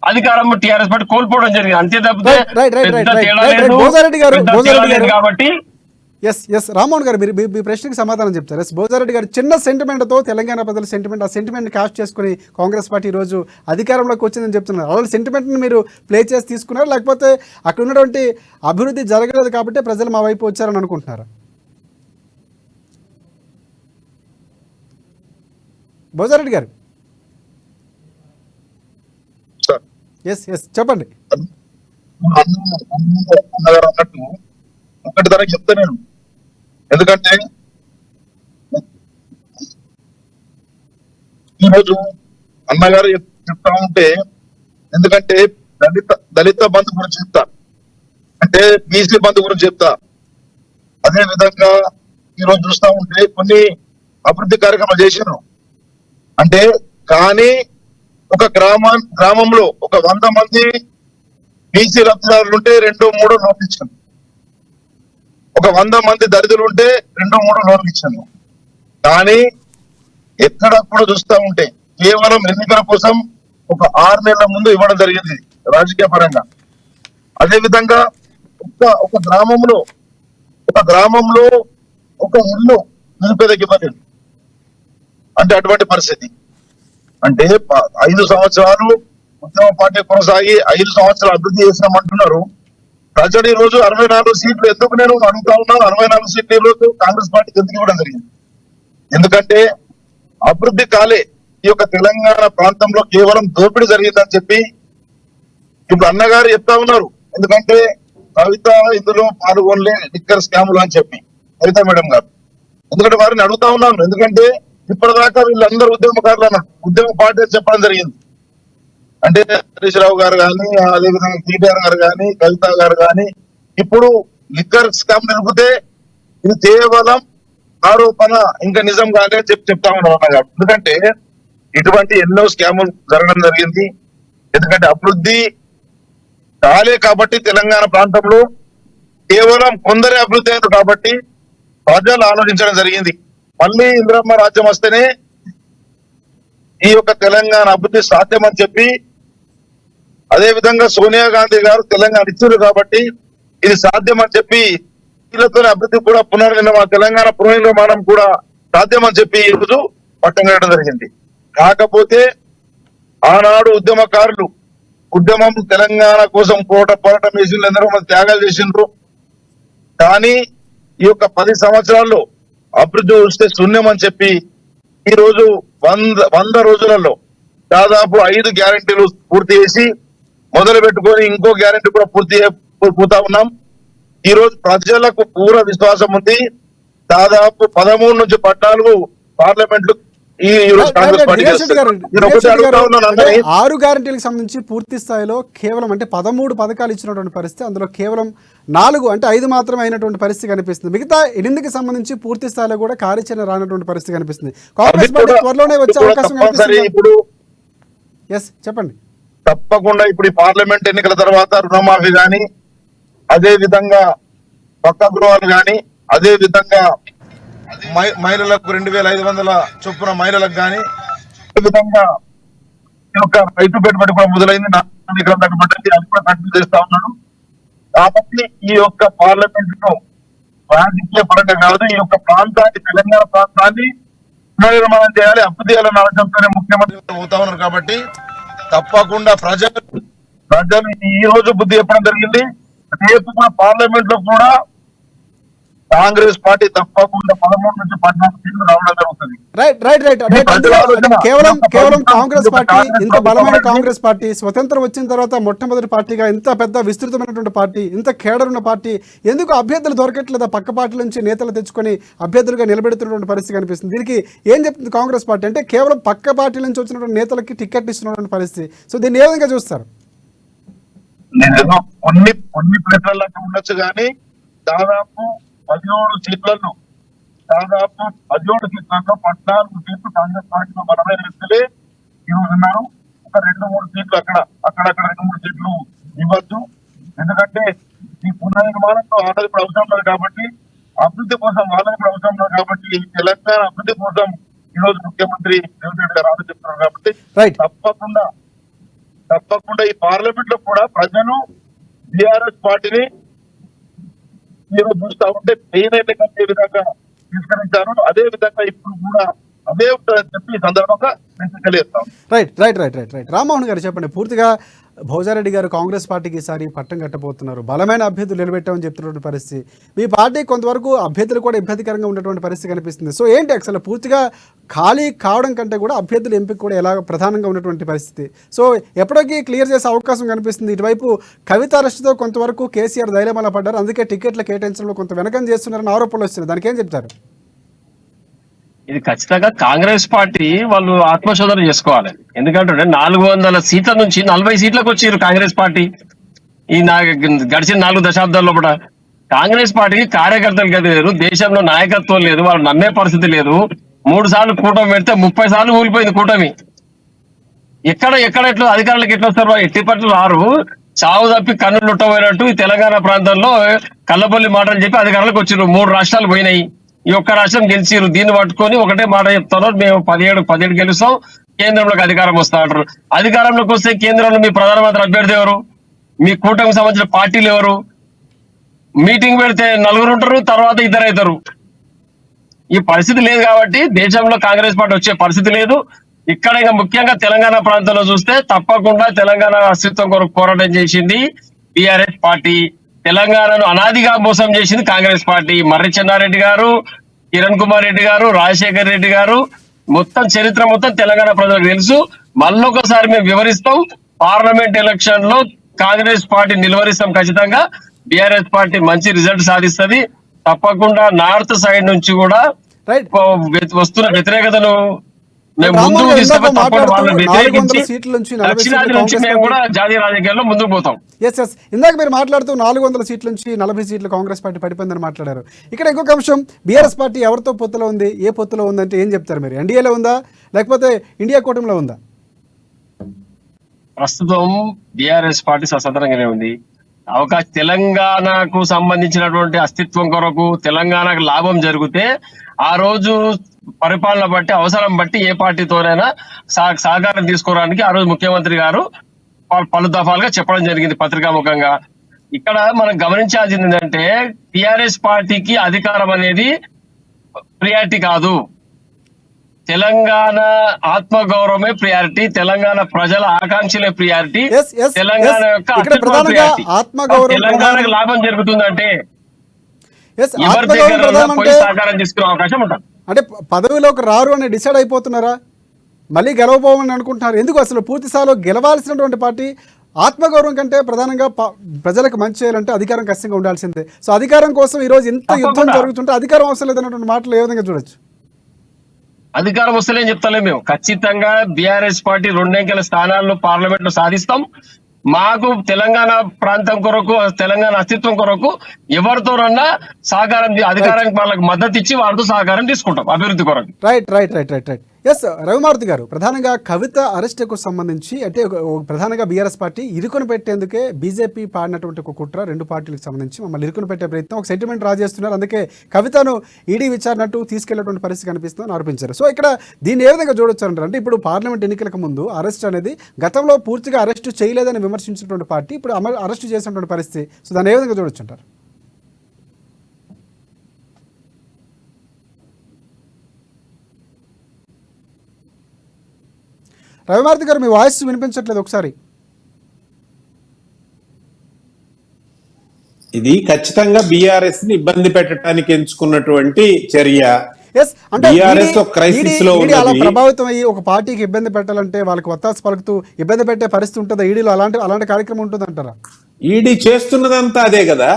[SPEAKER 2] అధికారం టీఆర్ఎస్ పార్టీ కోల్పోవడం జరిగింది. అంతే తప్పితే కాబట్టి
[SPEAKER 1] రామ్మోహన్ గారు మీరు మీ ప్రశ్నకి సమాధానం చెప్తారు. బోజారెడ్డి గారు చిన్న సెంటిమెంట్ తో తెలంగాణ ప్రజల సెంటిమెంట్, ఆ సెంటిమెంట్ క్యాష్ చేసుకుని కాంగ్రెస్ పార్టీ ఈ రోజు అధికారంలోకి వచ్చిందని చెప్తున్నారు. అలాంటి సెంటిమెంట్ ని మీరు ప్లే చేసి తీసుకున్నారు, లేకపోతే అక్కడ ఉన్నటువంటి అభివృద్ధి జరగలేదు కాబట్టి ప్రజలు మా వైపు వచ్చారని అనుకుంటున్నారా? బోజారెడ్డి గారు చెప్పండి.
[SPEAKER 4] ఒకటి తనకి చెప్తా నేను, ఎందుకంటే ఈరోజు అన్నగారు చెప్తా ఉంటే, ఎందుకంటే దళిత బంధు గురించి చెప్తా, అంటే బీసీ బంధు గురించి చెప్తా. అదే విధంగా ఈరోజు చూస్తా ఉంటే కొన్ని అభివృద్ధి కార్యక్రమాలు చేశారు, అంటే కానీ ఒక గ్రామంలో ఒక 100 మంది బీసీ లబ్ధిదారులు ఉంటే 2-3 లోన్లు ఇచ్చాను, ఒక 100 మంది దళితులు ఉంటే 2-3 లోన్లు ఇచ్చాను. కానీ ఎక్కడ కూడా చూస్తా ఉంటే కేవలం ఎన్నికల కోసం ఒక 6 నెలల ముందు ఇవ్వడం జరిగింది రాజకీయ పరంగా. అదే విధంగా ఒక గ్రామంలో ఒక ఇల్లు నిలిపేదకి ఇవ్వలేదు, అంటే అటువంటి పరిస్థితి. అంటే 5 సంవత్సరాలు ఉద్యమ పార్టీ కొనసాగి 5 సంవత్సరాలు అభివృద్ధి చేసినామంటున్నారు. ప్రజలు ఈ రోజు 64 సీట్లు ఎందుకు నేను అడుగుతా ఉన్నాను, 64 సీట్లు ఈ రోజు కాంగ్రెస్ పార్టీకి ఎందుకు ఇవ్వడం జరిగింది? ఎందుకంటే అభివృద్ధి కాలే. ఈ యొక్క తెలంగాణ ప్రాంతంలో కేవలం దోపిడీ జరిగిందని చెప్పి ఇప్పుడు అన్నగారు చెప్తా ఉన్నారు. ఎందుకంటే కవిత ఇందులో పాల్గొనలే లిక్కర్ స్కాములు అని చెప్పి కవిత మేడం గారు, ఎందుకంటే వారిని అడుగుతా ఉన్నాను. ఎందుకంటే ఇప్పటిదాకా వీళ్ళందరూ ఉద్యమకారులు అన్నారు, ఉద్యమ పార్టీ అని చెప్పడం జరిగింది. అంటే హరీష్ రావు గారు కానీ, అదేవిధంగా కేటీఆర్ గారు కానీ, కవిత గారు కానీ, ఇప్పుడు లిక్కర్ స్కామ్ నిలిపితే ఇది కేవలం ఆరోపణ, ఇంకా నిజం కాదే చెప్తా ఉన్నారు అన్నగారు. ఎందుకంటే ఇటువంటి ఎన్నో స్కాములు జరగడం జరిగింది. ఎందుకంటే అభివృద్ధి కాలే కాబట్టి తెలంగాణ ప్రాంతంలో కేవలం కొందరే అభివృద్ధి అయ్యారు కాబట్టి ప్రజలు ఆలోచించడం జరిగింది. మళ్ళీ ఇందిరమ్మ రాజ్యం వస్తేనే ఈ యొక్క తెలంగాణ అభివృద్ధి సాధ్యమని చెప్పి, అదే విధంగా సోనియా గాంధీ గారు తెలంగాణ ఇచ్చారు కాబట్టి ఇది సాధ్యమని చెప్పి వీళ్ళతో అభివృద్ధి కూడా తెలంగాణ పునర్నిర్మాణం కూడా సాధ్యమని చెప్పి ఈ రోజు పట్టం కట్టడం జరిగింది. కాకపోతే ఆనాడు ఉద్యమకారులు ఉద్యమం తెలంగాణ కోసం పోరాటం చేసిండ్రు, ఎందరో మంది త్యాగాలు చేసిండ్రు. కానీ ఈ యొక్క 10 సంవత్సరాల్లో అభివృద్ధి వస్తే శూన్యం అని చెప్పి ఈ రోజు 100 రోజులలో దాదాపు 5 గ్యారెంటీలు పూర్తి చేసి మొదలు పెట్టుకొని ఇంకో గ్యారెంటీ కూడా పూర్తి ఉన్నాం. ఈ రోజు ప్రజలకు పూర్ణ విశ్వాసం ఉంది. దాదాపు 13 నుంచి 14 పార్లమెంట్లు ఈ రోజు కాంగ్రెస్ పార్టీ
[SPEAKER 1] 6 గ్యారెంటీలకు సంబంధించి పూర్తి స్థాయిలో కేవలం అంటే 13 పథకాలు ఇచ్చినటువంటి పరిస్థితి, అందులో కేవలం 4 అంటే 5 మాత్రమే అయినటువంటి పరిస్థితి కనిపిస్తుంది. మిగతా 8కి సంబంధించి పూర్తి స్థాయిలో కూడా కార్యాచరణ రానటువంటి పరిస్థితి కనిపిస్తుంది. కాంగ్రెస్ పార్టీ త్వరలోనే వచ్చే అవకాశం
[SPEAKER 4] ఇప్పుడు
[SPEAKER 1] చెప్పండి.
[SPEAKER 4] తప్పకుండా ఇప్పుడు ఈ పార్లమెంట్ ఎన్నికల తర్వాత రుణమాఫీ గాని, అదే విధంగా పక్క గృహాలు గాని, అదే విధంగా మహిళలకు 2500 చొప్పున మహిళలకు గాని, ఈ విధంగా ఈ యొక్క రైతు పెట్టుబడి కూడా మొదలైంది. అది కూడా కంటిన్యూ చేస్తా ఉన్నాను. కాబట్టి ఈ యొక్క పార్లమెంట్ లో రాజకీయ పరంగా కాదు, ఈ యొక్క ప్రాంతాన్ని తెలంగాణ ప్రాంతాన్ని పునర్నిర్మాణం చేయాలి, అభివృద్ధి చేయాలన్న ఆలోచనతోనే ముఖ్యమంత్రి అవుతా ఉన్నారు. కాబట్టి తప్పకుండా ప్రజలు ఈ రోజు బుద్ధి చెప్పడం జరిగింది. రేపు కూడా పార్లమెంట్ లో కూడా కాంగ్రెస్ పార్టీ తప్పకుండా 13 నుంచి 14 సీట్లు రావడం జరుగుతుంది.
[SPEAKER 1] కేవలం కాంగ్రెస్ పార్టీ ఇంత బలమైన కాంగ్రెస్ పార్టీ స్వతంత్రం వచ్చిన తర్వాత మొట్టమొదటి పార్టీగా ఇంత పెద్ద విస్తృతమైనటువంటి పార్టీ, ఇంత కేడర్ ఉన్న పార్టీ ఎందుకు అభ్యర్థులు దొరకట్లేదా? పక్క పార్టీల నుంచి నేతలు తెచ్చుకొని అభ్యర్థులుగా నిలబెడుతున్నటువంటి పరిస్థితి కనిపిస్తుంది. దీనికి ఏం చెప్తుంది కాంగ్రెస్ పార్టీ? అంటే కేవలం పక్క పార్టీల నుంచి వచ్చినటువంటి నేతలకి టికెట్ ఇస్తున్నటువంటి పరిస్థితి. సో దీన్ని ఏ విధంగా చూస్తారు?
[SPEAKER 4] కొన్ని ప్లేట్లలో ఉండొచ్చు కానీ దాదాపు 17 సీట్లలో 14 సీట్లు కాంగ్రెస్ పార్టీలో బలమైన వ్యక్తులే ఈరోజు ఉన్నారు. ఒక 2-3 సీట్లు అక్కడక్కడ 2-3 సీట్లు ఇవ్వచ్చు. ఎందుకంటే ఈ పునర్నిర్మాణంలో ఆటలు ఇప్పుడు అవసరం లేదు కాబట్టి, అభివృద్ధి కోసం వాళ్ళకి ఇప్పుడు అవసరం లేదు కాబట్టి, తెలంగాణ అభివృద్ధి కోసం ఈ రోజు ముఖ్యమంత్రి రేవంత్ రెడ్డి గారు ఆలోచిస్తున్నారు. కాబట్టి తప్పకుండా ఈ పార్లమెంట్ లో కూడా ప్రజలు టిఆర్ఎస్ పార్టీని మీరు చూస్తా ఉంటే మెయిన్ ఎన్నికలు ఏ విధంగా తీసుకరించారు, అదే విధంగా ఇప్పుడు కూడా అదే ఉంటుందని చెప్పి ఈ సందర్భంగా నేను తెలియజేస్తాను.
[SPEAKER 1] రైట్ రామ్మోహన్ గారు చెప్పండి. పూర్తిగా భోజారెడ్డి గారు కాంగ్రెస్ పార్టీకి ఈసారి పట్టం కట్టబోతున్నారు, బలమైన అభ్యర్థులు నిలబెట్టామని చెప్తున్నటువంటి పరిస్థితి. మీ పార్టీ కొంతవరకు అభ్యర్థులు కూడా ఇబ్బందికరంగా ఉన్నటువంటి పరిస్థితి కనిపిస్తుంది. సో ఏంటి అసలు పూర్తిగా ఖాళీ కావడం కంటే కూడా అభ్యర్థుల ఎంపిక కూడా ఎలా ప్రధానంగా ఉన్నటువంటి పరిస్థితి. సో ఎప్పటికీ క్లియర్ చేసే అవకాశం కనిపిస్తుంది. ఇటువైపు కవిత అరెస్టుతో కొంతవరకు కేసీఆర్ ధైర్యమలా పడ్డారు, అందుకే టికెట్ల కేటాయించడంలో కొంత వెనకం చేస్తున్నారని ఆరోపణలు వస్తున్నాయి. దానికి ఏం చెప్తారు?
[SPEAKER 2] ఇది ఖచ్చితంగా కాంగ్రెస్ పార్టీ వాళ్ళు ఆత్మశోధన చేసుకోవాలి. ఎందుకంటే 400 సీట్ల నుంచి 40 సీట్లకు వచ్చారు కాంగ్రెస్ పార్టీ ఈ గడిచిన 4 దశాబ్దాల లోపల. కాంగ్రెస్ పార్టీకి కార్యకర్తలు గది లేదు, దేశంలో నాయకత్వం లేదు, వాళ్ళు నమ్మే పరిస్థితి లేదు. 3 సార్లు కూటమి పెడితే 30 సార్లు కూలిపోయింది కూటమి. ఎట్లా అధికారులకు ఎట్లా వస్తారు? ఎట్టి పట్ల రారు. చావు తప్పి కన్నులు ఉట్టబోయినట్టు ఈ తెలంగాణ ప్రాంతంలో కల్లబొల్లి మాటలు చెప్పి అధికారులకు వచ్చారు. 3 రాష్ట్రాలు పోయినాయి, ఈ ఒక్క రాష్ట్రం గెలిచిరు. దీన్ని పట్టుకొని ఒకటే మాట చెప్తున్నారు, మేము 17 గెలుస్తాం, కేంద్రంలోకి అధికారం వస్తా అంటారు. అధికారంలోకి వస్తే కేంద్రంలో మీ ప్రధానమంత్రి అభ్యర్థి ఎవరు? మీ కూటమికి సంబంధించిన పార్టీలు ఎవరు? మీటింగ్ పెడితే 4 ఉంటారు, తర్వాత 2 అవుతారు. ఈ పరిస్థితి లేదు కాబట్టి దేశంలో కాంగ్రెస్ పార్టీ వచ్చే పరిస్థితి లేదు. ఇక్కడ ఇంకా ముఖ్యంగా తెలంగాణ ప్రాంతంలో చూస్తే తప్పకుండా తెలంగాణ అస్తిత్వం కొరకు పోరాటం చేసింది టిఆర్ఎస్ పార్టీ. తెలంగాణను అనాదిగా మోసం చేసింది కాంగ్రెస్ పార్టీ. మర్రి చెన్నారెడ్డి గారు, కిరణ్ కుమార్ రెడ్డి గారు, రాజశేఖర్ రెడ్డి గారు, మొత్తం చరిత్ర మొత్తం తెలంగాణ ప్రజలకు తెలుసు. మళ్ళొకసారి మేము వివరిస్తాం. పార్లమెంట్ ఎలక్షన్ లో కాంగ్రెస్ పార్టీ నిలువరిస్తాం ఖచ్చితంగా. బీఆర్ఎస్ పార్టీ మంచి రిజల్ట్ సాధిస్తుంది తప్పకుండా. నార్త్ సైడ్ నుంచి కూడా వస్తున్న వ్యతిరేకతను మేము ముందుకు తీసుకుపోయి తప్పకుండా వాళ్ళని వ్యతిరేకించి దక్షిణాది నుంచి మేము కూడా జాతీయ రాజకీయాల్లో ముందుకు పోతాం.
[SPEAKER 1] ఎస్ ఇందాక మీరు మాట్లాడుతూ 400 సీట్ల నుంచి 40 సీట్లు కాంగ్రెస్ పార్టీ పడిపోయిందని మాట్లాడారు. ఇక్కడ ఇంకొక అంశం, బీఆర్ఎస్ పార్టీ ఎవరితో పొత్తులో ఉంది, ఏ పొత్తులో ఉందంటే ఏం చెప్తారు మీరు? ఎన్డీఏలో ఉందా లేకపోతే ఇండియా కూటమిలో ఉందా?
[SPEAKER 2] ప్రస్తుతం బీఆర్ఎస్ పార్టీ స్వతంత్రంగానే ఉంది. తెలంగాణకు సంబంధించినటువంటి అస్తిత్వం కొరకు తెలంగాణకు లాభం జరిగితే ఆ రోజు పరిపాలన బట్టి అవసరం బట్టి ఏ పార్టీతోనైనా సహకారం తీసుకోవడానికి ఆ రోజు ముఖ్యమంత్రి గారు పలు దఫాలుగా చెప్పడం జరిగింది పత్రికాముఖంగా. ఇక్కడ మనం గమనించాల్సింది ఏంటంటే టిఆర్ఎస్ పార్టీకి అధికారం అనేది ప్రియారిటీ కాదు, తెలంగాణ ఆత్మగౌరవమే ప్రియారిటీ, తెలంగాణ ప్రజల ఆకాంక్షలే ప్రియారిటీ, తెలంగాణ యొక్క అస్తిత్వం ప్రియారిటీ. తెలంగాణకు లాభం జరుగుతుందంటే ఎవరి దగ్గర పోయి సహకారం తీసుకునే అవకాశం ఉంటుంది.
[SPEAKER 1] అంటే పదవిలోకి రారు అని డిసైడ్ అయిపోతున్నారా? మళ్ళీ గెలవబోమని అనుకుంటున్నారు? ఎందుకు అసలు పూర్తి స్థాయిలో గెలవాల్సినటువంటి పార్టీ ఆత్మగౌరవం కంటే ప్రధానంగా ప్రజలకు మంచి చేయాలంటే అధికారం ఖచ్చితంగా ఉండాల్సిందే. సో అధికారం కోసం ఈ రోజు ఇంత యుద్ధం జరుగుతుంటే అధికారం అవసరం లేదన్నటువంటి మాటలు ఏ విధంగా చూడొచ్చు?
[SPEAKER 2] అధికారం వస్తలే చెప్తలే మేము. ఖచ్చితంగా బీఆర్ఎస్ పార్టీ 2 అంకెల స్థానాలను పార్లమెంట్ లో సాధిస్తాం. మాకు తెలంగాణ ప్రాంతం కొరకు తెలంగాణ అస్తిత్వం కొరకు ఎవరితోనన్నా సహకారం అధికారానికి వాళ్ళకి మద్దతు ఇచ్చి వారితో సహకారం తీసుకుంటాం అభివృద్ధి కొరకు.
[SPEAKER 1] రైట్. ఎస్ రవిమారుతి గారు, ప్రధానంగా కవిత అరెస్టుకు సంబంధించి అంటే ప్రధానంగా బీఆర్ఎస్ పార్టీ ఇరుకును పెట్టేందుకే బీజేపీ పాడినటువంటి ఒక కుట్ర 2 పార్టీలకు సంబంధించి మమ్మల్ని ఇరుకును పెట్టే ప్రయత్నం, ఒక సెంటిమెంట్ రాజేస్తున్నారు. అందుకే కవితను ఈడీ విచారణట్టు తీసుకెళ్లేటువంటి పరిస్థితి కనిపిస్తుందని ఆరోపించారు. సో ఇక్కడ దీన్ని ఏ విధంగా చూడొచ్చు అంటారు? అంటే ఇప్పుడు పార్లమెంట్ ఎన్నికలకు ముందు అరెస్ట్ అనేది గతంలో పూర్తిగా అరెస్టు చేయలేదని విమర్శించినటువంటి పార్టీ ఇప్పుడు అరెస్టు చేసినటువంటి పరిస్థితి. సో దాన్ని ఏ విధంగా చూడొచ్చు అంటారు? రవిమారుతి గారు, మీ వాయిస్ వినిపించట్లేదు ఒకసారి.
[SPEAKER 3] ఇది ఖచ్చితంగా బీఆర్ఎస్ ని ఇబ్బంది పెట్టడానికి ఎంచుకున్నటువంటి చర్య.
[SPEAKER 1] అలా ప్రభావితం అయ్యి ఒక పార్టీకి ఇబ్బంది పెట్టాలంటే వాళ్ళకి ఒత్తాసు పలుకుతూ ఇబ్బంది పెట్టే పరిస్థితి ఉంటుందా? ఈడీలో అలాంటి కార్యక్రమం ఉంటుంది అంటారా?
[SPEAKER 3] ఈడీ చేస్తున్నదంతా అదే కదా.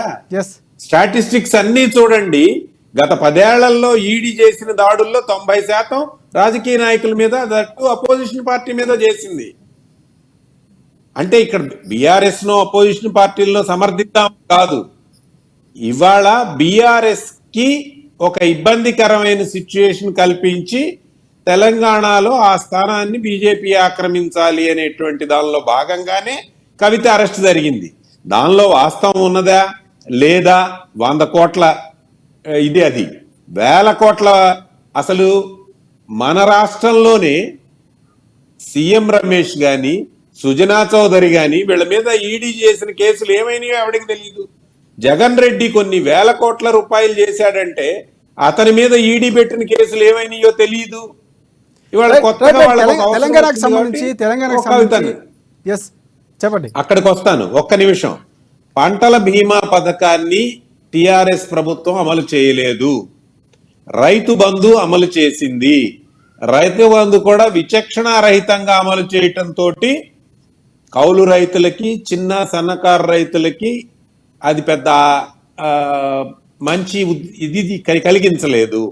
[SPEAKER 3] స్టాటిస్టిక్స్ అన్ని చూడండి. గత 10 ఏళ్లలో ఈడీ చేసిన దాడుల్లో 90% రాజకీయ నాయకుల మీద, దట్టు అపోజిషన్ పార్టీ మీద చేసింది. అంటే ఇక్కడ బీఆర్ఎస్ ను అపోజిషన్ పార్టీలను సమర్థిద్దాం కాదు, ఇవాళ బీఆర్ఎస్ కి ఒక ఇబ్బందికరమైన సిచ్యుయేషన్ కల్పించి తెలంగాణలో ఆ స్థానాన్ని బీజేపీ ఆక్రమించాలి అనేటువంటి దానిలో భాగంగానే కవిత అరెస్ట్ జరిగింది. దానిలో వాస్తవం ఉన్నదా లేదా? 100 కోట్ల ఇది, అది 1000 కోట్ల. అసలు మన రాష్ట్రంలోనే సీఎం రమేష్ గాని సుజనా చౌదరి గాని వీళ్ళ మీద ఈడీ చేసిన కేసులు ఏమైనాయో ఎవరికి తెలియదు. జగన్ రెడ్డి కొన్ని 1000 కోట్ల రూపాయలు చేశాడంటే అతని మీద ఈడీ పెట్టిన కేసులు ఏమైనాయో తెలియదు. ఇవాళ కొత్తగా
[SPEAKER 1] తెలంగాణకు సంబంధించి చెప్పండి.
[SPEAKER 3] అక్కడికి వస్తాను, ఒక్క నిమిషం. పంటల బీమా పథకాన్ని టిఆర్ఎస్ ప్రభుత్వం అమలు చేయలేదు. రైతు బంధు అమలు చేసింది. రైతు బంధు కూడా విచక్షణారహితంగా అమలు చేయటంతో కౌలు రైతులకి, చిన్న సన్నకారు రైతులకి అది పెద్ద మంచి ఇది కలిగించలేదు.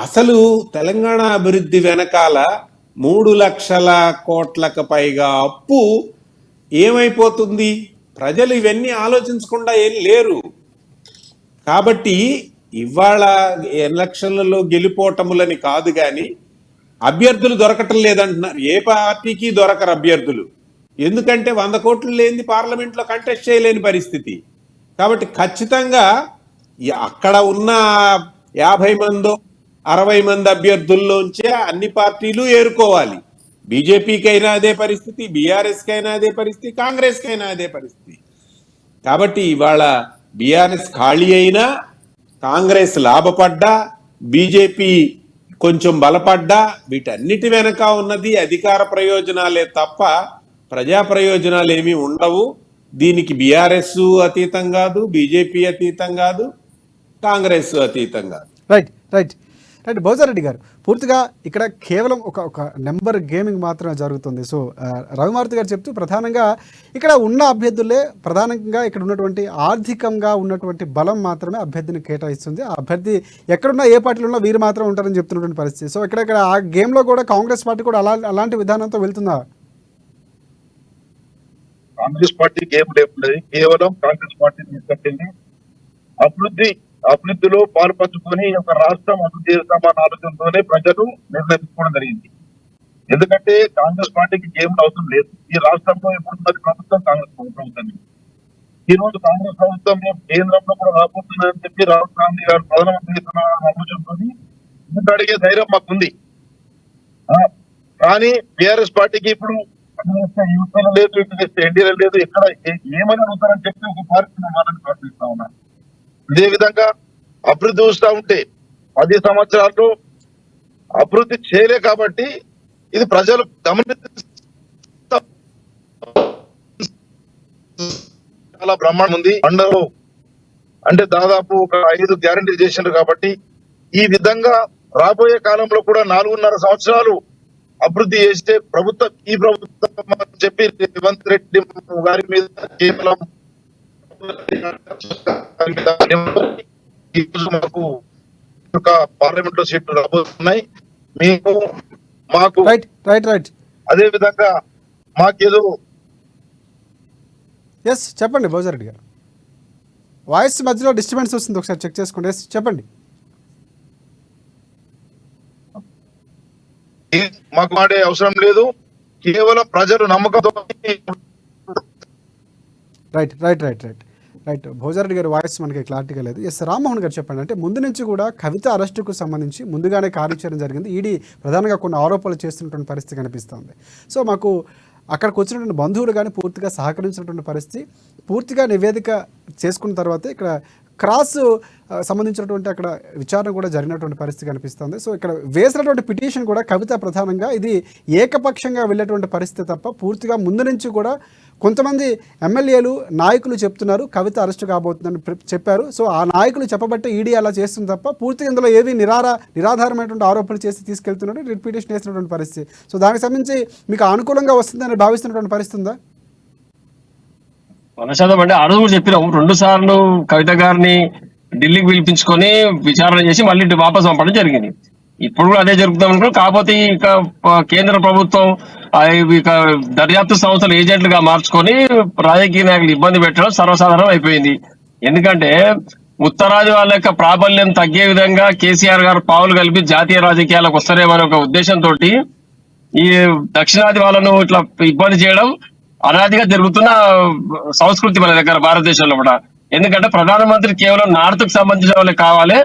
[SPEAKER 3] అసలు తెలంగాణ అభివృద్ధి వెనకాల 3 లక్షల కోట్లకు పైగా అప్పు ఏమైపోతుంది? ప్రజలు ఇవన్నీ ఆలోచించకుండా ఏం లేరు. కాబట్టి ఇవాళ ఎలక్షన్లలో గెలిపోవటములని కాదు, కానీ అభ్యర్థులు దొరకటం లేదంటున్నారు. ఏ పార్టీకి దొరకరు అభ్యర్థులు. ఎందుకంటే 100 కోట్లు లేని పార్లమెంట్లో కంటెస్ట్ చేయలేని పరిస్థితి. కాబట్టి ఖచ్చితంగా అక్కడ ఉన్న 50 మందో 60 మంది అభ్యర్థుల్లోంచే అన్ని పార్టీలు ఏరుకోవాలి. బీజేపీకైనా అదే పరిస్థితి, బీఆర్ఎస్కైనా అదే పరిస్థితి, కాంగ్రెస్కైనా అదే పరిస్థితి. కాబట్టి ఇవాళ బీఆర్ఎస్ ఖాళీ అయినా, కాంగ్రెస్ లాభపడ్డా, బీజేపీ కొంచెం బలపడ్డా, వీటన్నిటి వెనక ఉన్నది అధికార ప్రయోజనాలే తప్ప ప్రజా ప్రయోజనాలు ఏమీ ఉండవు. దీనికి బీఆర్ఎస్ అతీతం కాదు, బీజేపీ అతీతం కాదు, కాంగ్రెస్ అతీతం కాదు.
[SPEAKER 1] రైట్ రైట్ రైట్ భోజారెడ్డి గారు, పూర్తిగా ఇక్కడ కేవలం ఒక నెంబర్ గేమింగ్ మాత్రమే జరుగుతుంది. సో రవిమారుతి గారు చెప్తూ ప్రధానంగా ఇక్కడ ఉన్న అభ్యర్థులే ప్రధానంగా ఇక్కడ ఉన్నటువంటి ఆర్థికంగా ఉన్నటువంటి బలం మాత్రమే అభ్యర్థిని కేటాయిస్తుంది. ఆ అభ్యర్థి ఎక్కడున్నా ఏ పార్టీలో ఉన్నా వీరు మాత్రం ఉంటారని చెప్తున్నటువంటి పరిస్థితి. సో ఇక్కడ ఆ గేమ్లో కూడా కాంగ్రెస్ పార్టీ కూడా అలాంటి విధానంతో వెళ్తుందా?
[SPEAKER 4] కాంగ్రెస్ పార్టీ గేమ్ లేదు, కేవలం కాంగ్రెస్ పార్టీ తీసుకొచ్చింది అభివృద్ధిలో పాలు పంచుకొని ఒక రాష్ట్రం అభివృద్ధి చేస్తామన్న ఆలోచనతోనే ప్రజలు నిర్ణయించుకోవడం జరిగింది. ఎందుకంటే కాంగ్రెస్ పార్టీకి గేమ్ అవసరం లేదు. ఈ రాష్ట్రంలో ఎప్పుడున్నది ప్రభుత్వం కాంగ్రెస్ ప్రభుత్వం. ఈ రోజు కాంగ్రెస్ ప్రభుత్వం కేంద్రంలో కూడా రాబోతుందని చెప్పి రాహుల్ గాంధీ గారు ప్రధానమంత్రి ఆలోచనతో ముందు అడిగే ధైర్యం మాకుంది. కానీ బీఆర్ఎస్ పార్టీకి ఇప్పుడు యూపీలో లేదు, ఇటు చేస్తే ఎన్డీఏ లేదు, ఎక్కడ ఏమని అడుగుతారని చెప్పి ఒక పార్టీ వాళ్ళని ప్రశ్నిస్తా ఉన్నారు. ఇదే విధంగా అభివృద్ధి చూస్తా ఉంటే 10 సంవత్సరాల్లో అభివృద్ధి చేయలే కాబట్టి ఇది ప్రజలు గమనిస్తా చాలా బ్రహ్మాండం ఉంది. అండలో అంటే దాదాపు ఒక 5 గ్యారంటీలు చేసిండ్రు కాబట్టి ఈ విధంగా రాబోయే కాలంలో కూడా 4.5 సంవత్సరాలు అభివృద్ధి చేస్తే ఈ ప్రభుత్వం అని చెప్పి రేవంత్ రెడ్డి గారి మీద కేవలం మాకు ఒక పార్లమెంట్ లో సీట్లు రాబోతున్నాయి. మాకు అదే విధంగా మాకేదో
[SPEAKER 1] చెప్పండి భోజారెడ్డి గారు, వాయిస్ మధ్యలో డిస్టర్బెన్స్ వస్తుంది, ఒకసారి చెక్ చేసుకోండి. చెప్పండి.
[SPEAKER 4] మాకు మాడే అవసరం లేదు, కేవలం ప్రజలు నమ్మకంతో.
[SPEAKER 1] రైట్ భోజారెడ్డి గారి వాయిస్ మనకి క్లారిటీగా లేదు. రామ్మోహన్ గారు చెప్పండి. అంటే ముందు నుంచి కూడా కవిత అరెస్టుకు సంబంధించి ముందుగానే కార్యాచరణ జరిగింది. ఈడీ ప్రధానంగా కొన్ని ఆరోపణలు చేస్తున్నటువంటి పరిస్థితి కనిపిస్తుంది. సో మాకు అక్కడికి వచ్చినటువంటి బంధువులు కానీ పూర్తిగా సహకరించినటువంటి పరిస్థితి, పూర్తిగా నివేదిక చేసుకున్న తర్వాత ఇక్కడ క్రాస్ సంబంధించినటువంటి అక్కడ విచారణ కూడా జరిగినటువంటి పరిస్థితి కనిపిస్తుంది. సో ఇక్కడ వేసినటువంటి పిటిషన్ కూడా కవిత ప్రధానంగా ఇది ఏకపక్షంగా వెళ్ళేటువంటి పరిస్థితి తప్ప పూర్తిగా ముందు నుంచి కూడా కొంతమంది ఎమ్మెల్యేలు నాయకులు చెప్తున్నారు కవిత అరెస్ట్ కాబోతుందని చెప్పారు. సో ఆ నాయకులు చెప్పబట్టే ఈడీ అలా చేస్తుంది తప్ప పూర్తిగా ఇందులో ఏవి నిరాధారమైనటువంటి ఆరోపణలు చేసి తీసుకెళ్తున్నారు, పిటిషన్ వేసినటువంటి పరిస్థితి. సో దానికి సంబంధించి మీకు అనుకూలంగా వస్తుందని భావిస్తున్నటువంటి పరిస్థితి ఉందా?
[SPEAKER 2] 100% అంటే ఆ రోజు కూడా చెప్పినాం, 2 సార్లు కవిత గారిని ఢిల్లీకి పిలిపించుకొని విచారణ చేసి మళ్ళీ వాపసు పంపడం జరిగింది. ఇప్పుడు కూడా అదే జరుగుతాం అనుకో. కాకపోతే ఇక కేంద్ర ప్రభుత్వం ఇక దర్యాప్తు సంస్థలు ఏజెంట్లుగా మార్చుకొని రాజకీయ నాయకులు ఇబ్బంది పెట్టడం సర్వసాధారణం అయిపోయింది. ఎందుకంటే ఉత్తరాది వాళ్ళ యొక్క ప్రాబల్యం తగ్గే విధంగా కేసీఆర్ గారు పావులు కలిపి జాతీయ రాజకీయాలకు వస్తారేమనే ఒక ఉద్దేశంతో ఈ దక్షిణాది వాళ్ళను ఇట్లా ఇబ్బంది చేయడం అనాదిగా జరుగుతున్న సంస్కృతి మన దగ్గర భారతదేశంలో కూడా. ఎందుకంటే ప్రధానమంత్రి కేవలం నార్త్ కు సంబంధించిన వాళ్ళే కావాలి,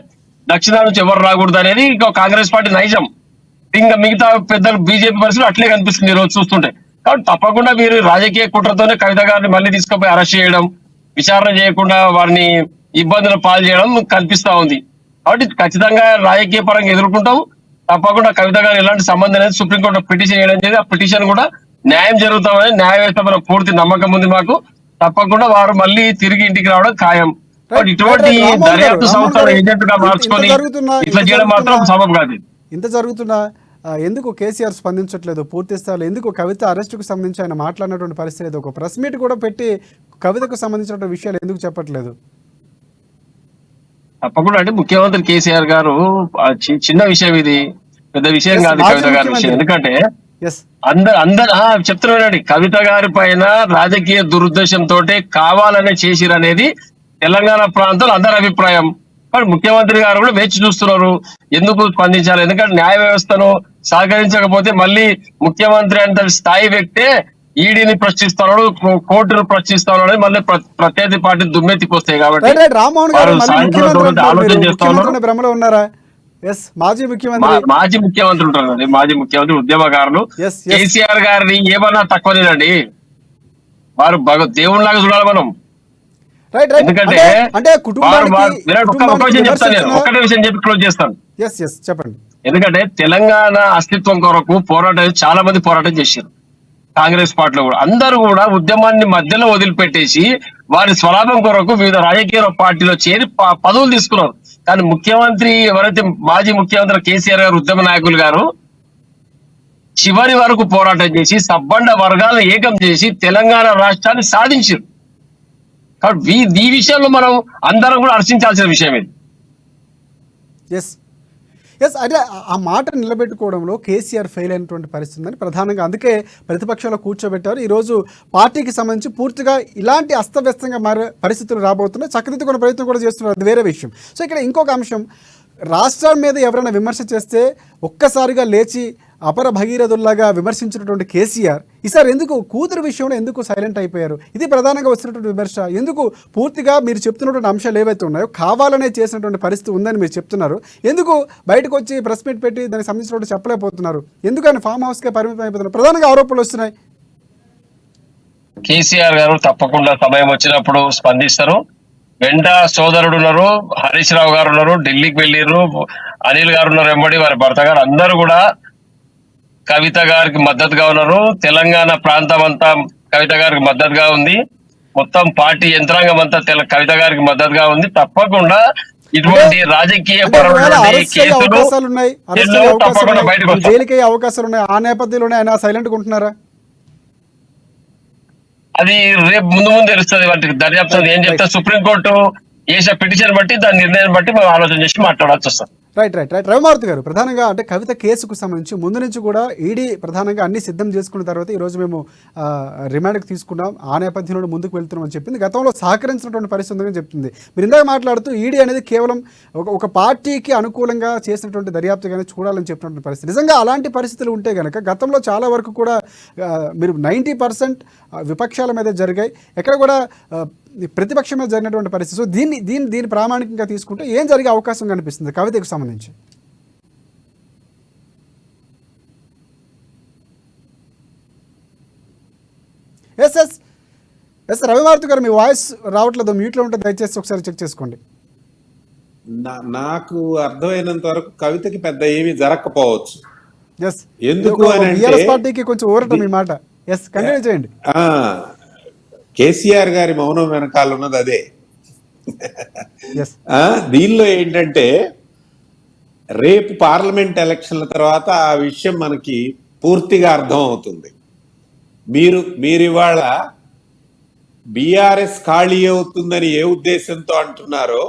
[SPEAKER 2] దక్షిణాది నుంచి ఎవరు రాకూడదు అనేది ఇంకా కాంగ్రెస్ పార్టీ నైజం. ఇంకా మిగతా పెద్దలు బీజేపీ పరిస్థితులు అట్లే కనిపిస్తుంది ఈ రోజు చూస్తుంటే. కాబట్టి తప్పకుండా మీరు రాజకీయ కుట్రతోనే కవిత గారిని మళ్ళీ తీసుకుపోయి అరెస్ట్ చేయడం, విచారణ చేయకుండా వారిని ఇబ్బందులు పాలు చేయడం కనిపిస్తా ఉంది. కాబట్టి ఖచ్చితంగా రాజకీయ పరంగా ఎదుర్కొంటాం. తప్పకుండా కవిత గారు ఎలాంటి సంబంధం అనేది సుప్రీంకోర్టు పిటిషన్ చేయడం చేసి ఆ పిటిషన్ కూడా న్యాయం జరుగుతామని న్యాయ వ్యవస్థ పైన పూర్తి నమ్మకం ఉంది మాకు. తప్పకుండా వారు మళ్ళీ తిరిగి ఇంటికి రావడం ఖాయం.
[SPEAKER 1] రైట్,
[SPEAKER 2] ఇటువంటి
[SPEAKER 1] రైట్, రామ్మోహన్ గారు,
[SPEAKER 2] దర్యాప్తు
[SPEAKER 1] రామ్మోహన్
[SPEAKER 2] సంస్థల
[SPEAKER 1] గారు,
[SPEAKER 2] ఏజెంట్ గా
[SPEAKER 1] ఇంత
[SPEAKER 2] మార్చుకొని
[SPEAKER 1] జరుగుతున్నా
[SPEAKER 2] ఇట్లా చేయడం మాత్రం సబబు కాదు.
[SPEAKER 1] ఇంత జరుగుతున్నా ఎందుకు కేసీఆర్ స్పందించట్లేదు పూర్తి స్థాయిలో? ఎందుకు కవిత అరెస్టుకు సంబంధించి ఆయన మాట్లాడినటువంటి పరిస్థితి లేదు, ఒక ప్రెస్ మీట్ కూడా పెట్టి కవితకు సంబంధించినటువంటి విషయాలు ఎందుకు చెప్పట్లేదు?
[SPEAKER 2] తప్పకుండా అంటే ముఖ్యమంత్రి కేసీఆర్ గారు చిన్న విషయం ఇది, పెద్ద విషయం
[SPEAKER 1] Yes,
[SPEAKER 2] కాదు
[SPEAKER 1] మాజీ
[SPEAKER 2] కవిత గారి విషయం.
[SPEAKER 1] ముఖ్యమంత్రి.
[SPEAKER 2] ఎందుకంటే
[SPEAKER 1] ఎస్,
[SPEAKER 2] అందరు చెప్తున్నానండి, కవిత గారి పైన రాజకీయ దురుద్దేశంతో కావాలనే చేసిరనేది తెలంగాణ ప్రాంతంలో అందరి అభిప్రాయం. కానీ ముఖ్యమంత్రి గారు కూడా వేచి చూస్తున్నారు ఎందుకు స్పందించాలి. ఎందుకంటే న్యాయ వ్యవస్థను సహకరించకపోతే మళ్ళీ ముఖ్యమంత్రి అంటే స్థాయి వ్యక్తే ఈడీని ప్రశ్నిస్తున్నాడు, కోర్టును ప్రశ్నిస్తున్నాడు, మళ్ళీ ప్రత్యర్థి పార్టీ దుమ్మెత్తికి వస్తాయి. కాబట్టి
[SPEAKER 1] రైట్, రైట్, రామ్మోహన్ గారు
[SPEAKER 2] వారు
[SPEAKER 1] మళ్ళీ
[SPEAKER 2] సాయంత్రం
[SPEAKER 1] ముఖ్యమంత్రి
[SPEAKER 2] తోటి
[SPEAKER 1] అంటున్నారు.
[SPEAKER 2] ఆలోచన
[SPEAKER 1] మీరు
[SPEAKER 2] చేస్తా
[SPEAKER 1] ముఖ్యమంత్రి
[SPEAKER 2] ఉన్నారు.
[SPEAKER 1] అనే భ్రమలో ఉన్నారా? ఎస్, మాజీ ముఖ్యమంత్రి.
[SPEAKER 2] మాజీ ముఖ్యమంత్రి ఉంటారండి, మాజీ ముఖ్యమంత్రి ఉద్యమకారులు.
[SPEAKER 1] Yes, yes.
[SPEAKER 2] కేసీఆర్ గారిని ఏమన్నా తక్కువనేనండి, వారు దేవుళ్ళలాగా చూడాలి మనం.
[SPEAKER 1] రైట్, రైట్,
[SPEAKER 2] ఎందుకంటే
[SPEAKER 1] అంటే కుటుంబానికి
[SPEAKER 2] ఒక్క విషయం చెప్తాను, నేను ఒక్కటే విషయం చెప్పి క్లోజ్ చేస్తాను.
[SPEAKER 1] ఎస్, ఎస్, చెప్పండి.
[SPEAKER 2] ఎందుకంటే తెలంగాణ అస్తిత్వం కొరకు పోరాటం చాలా మంది పోరాటం చేశారు. కాంగ్రెస్ పార్టీలో కూడా అందరూ కూడా ఉద్యమాన్ని మధ్యలో వదిలిపెట్టేసి వారి స్వలాభం కొరకు వివిధ రాజకీయ పార్టీలో చేరి పదవులు తీసుకున్నారు. కానీ ముఖ్యమంత్రి ఎవరైతే మాజీ ముఖ్యమంత్రి కేసీఆర్ గారు, ఉద్యమ నాయకులు గారు చివరి వరకు పోరాటం చేసి సబ్బండ వర్గాలను ఏకం చేసి తెలంగాణ రాష్ట్రాన్ని సాధించారు. కాబట్టి ఈ విషయంలో మనం అందరం కూడా హర్షించాల్సిన విషయం ఇది.
[SPEAKER 1] ఎస్, ఎస్, అంటే ఆ మాట నిలబెట్టుకోవడంలో కేసీఆర్ ఫెయిల్ అయినటువంటి పరిస్థితి ఉందని ప్రధానంగా అందుకే ప్రతిపక్షంలో కూర్చోబెట్టారు. ఈరోజు పార్టీకి సంబంధించి పూర్తిగా ఇలాంటి అస్తవ్యస్తంగా మారే పరిస్థితులు రాబోతున్నాయి. చక్కదిద్దుకునే ప్రయత్నం కూడా చేస్తున్నారు, అది వేరే విషయం. సో ఇక్కడ ఇంకొక అంశం, రాష్ట్రం మీద ఎవరైనా విమర్శ చేస్తే ఒక్కసారిగా లేచి అపర భగీరథుల్లాగా విమర్శించినటువంటి కేసీఆర్ ఈసారి ఎందుకు కూతురు విషయంలో ఎందుకు సైలెంట్ అయిపోయారు? ఇది ప్రధానంగా వస్తున్నటువంటి విమర్శ. ఎందుకు పూర్తిగా మీరు చెప్తున్నటువంటి అంశాలు ఏవైతే ఉన్నాయో కావాలనే చేసినటువంటి పరిస్థితి ఉందని మీరు చెప్తున్నారు, ఎందుకు బయటకు వచ్చి ప్రెస్ మీట్ పెట్టి దానికి సంబంధించినట్టు చెప్పలేకపోతున్నారు? ఎందుకని ఫామ్ హౌస్కే పరిమితం అయిపోతున్నారు? ప్రధానంగా ఆరోపణలు వస్తున్నాయి.
[SPEAKER 2] కేసీఆర్ గారు తప్పకుండా సమయం వచ్చినప్పుడు స్పందిస్తారు. వెంట సోదరుడు ఉన్నారు, హరీష్ రావు గారు ఉన్నారు, ఢిల్లీకి వెళ్ళిర్రు, అనిల్ గారు ఉన్నారు, వెంబడి వారి భర్త గారు అందరూ కూడా కవిత గారికి మద్దతుగా ఉన్నారు. తెలంగాణ ప్రాంతం అంతా కవిత గారికి మద్దతుగా ఉంది. మొత్తం పార్టీ యంత్రాంగం అంతా కవిత గారికి మద్దతుగా ఉంది. తప్పకుండా ఇటువంటి రాజకీయ
[SPEAKER 1] అవకాశాలు ఉన్నాయి,
[SPEAKER 2] తప్పకుండా బయటకు వస్తాయి,
[SPEAKER 1] జైలుకి అవకాశాలు ఉన్నాయి. ఆ నేపథ్యంలోనే ఆయన సైలెంట్ గా ఉంటున్నారా?
[SPEAKER 2] అది రేపు ముందు తెలుస్తుంది. వాటికి దర్యాప్తు ఏం చెప్తే సుప్రీంకోర్టు వేసే పిటిషన్ బట్టి దాని నిర్ణయం బట్టి మనం ఆలోచన చేసి మాట్లాడాల్సి వస్తుంది.
[SPEAKER 1] Right, right, right. రవిమారుతి గారు, ప్రధానంగా అంటే కవిత కేసుకు సంబంధించి ముందు నుంచి కూడా ఈడీ ప్రధానంగా అన్ని సిద్ధం చేసుకున్న తర్వాత ఈరోజు మేము రిమాండ్కి తీసుకున్నాం, ఆ నేపథ్యంలో ముందుకు వెళ్తున్నాం అని చెప్పింది. గతంలో సహకరించినటువంటి పరిస్థితి ఉందని చెప్తుంది. మీరు ఇందాక మాట్లాడుతూ ఈడీ అనేది కేవలం ఒక పార్టీకి అనుకూలంగా చేసినటువంటి దర్యాప్తుగానే చూడాలని చెప్పినటువంటి పరిస్థితి. నిజంగా అలాంటి పరిస్థితులు ఉంటే కనుక గతంలో చాలా వరకు కూడా మీరు 90% విపక్షాల మీద జరిగాయి, ఎక్కడ కూడా ప్రతిపక్షం మీద జరిగినటువంటి పరిస్థితి. సో దీన్ని ప్రామాణికంగా తీసుకుంటే ఏం జరిగే అవకాశం కనిపిస్తుంది కవితకు సంబంధించి? ఎస్, ఎస్, ఎస్, రవిమారుతి గారు, మీ వాయిస్ రావట్లేదు, మ్యూట్లో ఉంటే దయచేసి ఒకసారి చెక్ చేసుకోండి.
[SPEAKER 3] నాకు అర్థమైనంత వరకు కవితకి పెద్ద ఏమీ జరగకపోవచ్చు.
[SPEAKER 1] ఎస్,
[SPEAKER 3] ఎందుకు అని
[SPEAKER 1] బీఆర్ఎస్ పార్టీకి కొంచెం ఊరట మీ మాట. ఎస్, కంటిన్యూ చేయండి.
[SPEAKER 3] కేసీఆర్ గారి మౌనం వెనకాల ఉన్నది అదే.
[SPEAKER 1] ఎస్,
[SPEAKER 3] దీనిలో ఏంటంటే రేపు పార్లమెంట్ ఎలక్షన్ల తర్వాత ఆ విషయం మనకి పూర్తిగా అర్థం అవుతుంది. మీరు ఇవాళ బీఆర్ఎస్ ఖాళీ అవుతుందని ఏ ఉద్దేశంతో అంటున్నారో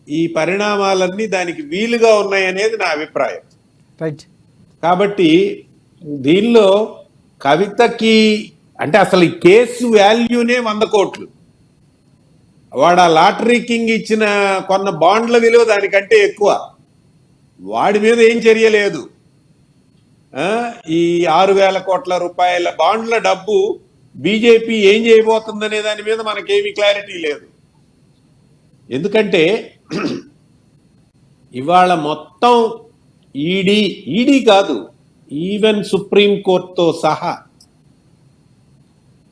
[SPEAKER 3] ఈ పరిణామాలన్నీ దానికి వీలుగా ఉన్నాయనేది నా అభిప్రాయం.
[SPEAKER 1] రైట్.
[SPEAKER 3] కాబట్టి దీనిలో కవితకి అంటే అసలు ఈ కేసు వాల్యూనే 100 కోట్లు. వాడు ఆ లాటరీ కింగ్ ఇచ్చిన కొన్న బాండ్ల విలువ దానికంటే ఎక్కువ. వాడి మీద ఏం చర్య లేదు. ఈ 6,000 కోట్ల రూపాయల బాండ్ల డబ్బు బీజేపీ ఏం చేయబోతుందనే దాని మీద మనకేమీ క్లారిటీ లేదు. ఎందుకంటే ఇవాళ మొత్తం ఈడీ కాదు, ఈవెన్ సుప్రీం కోర్టుతో సహా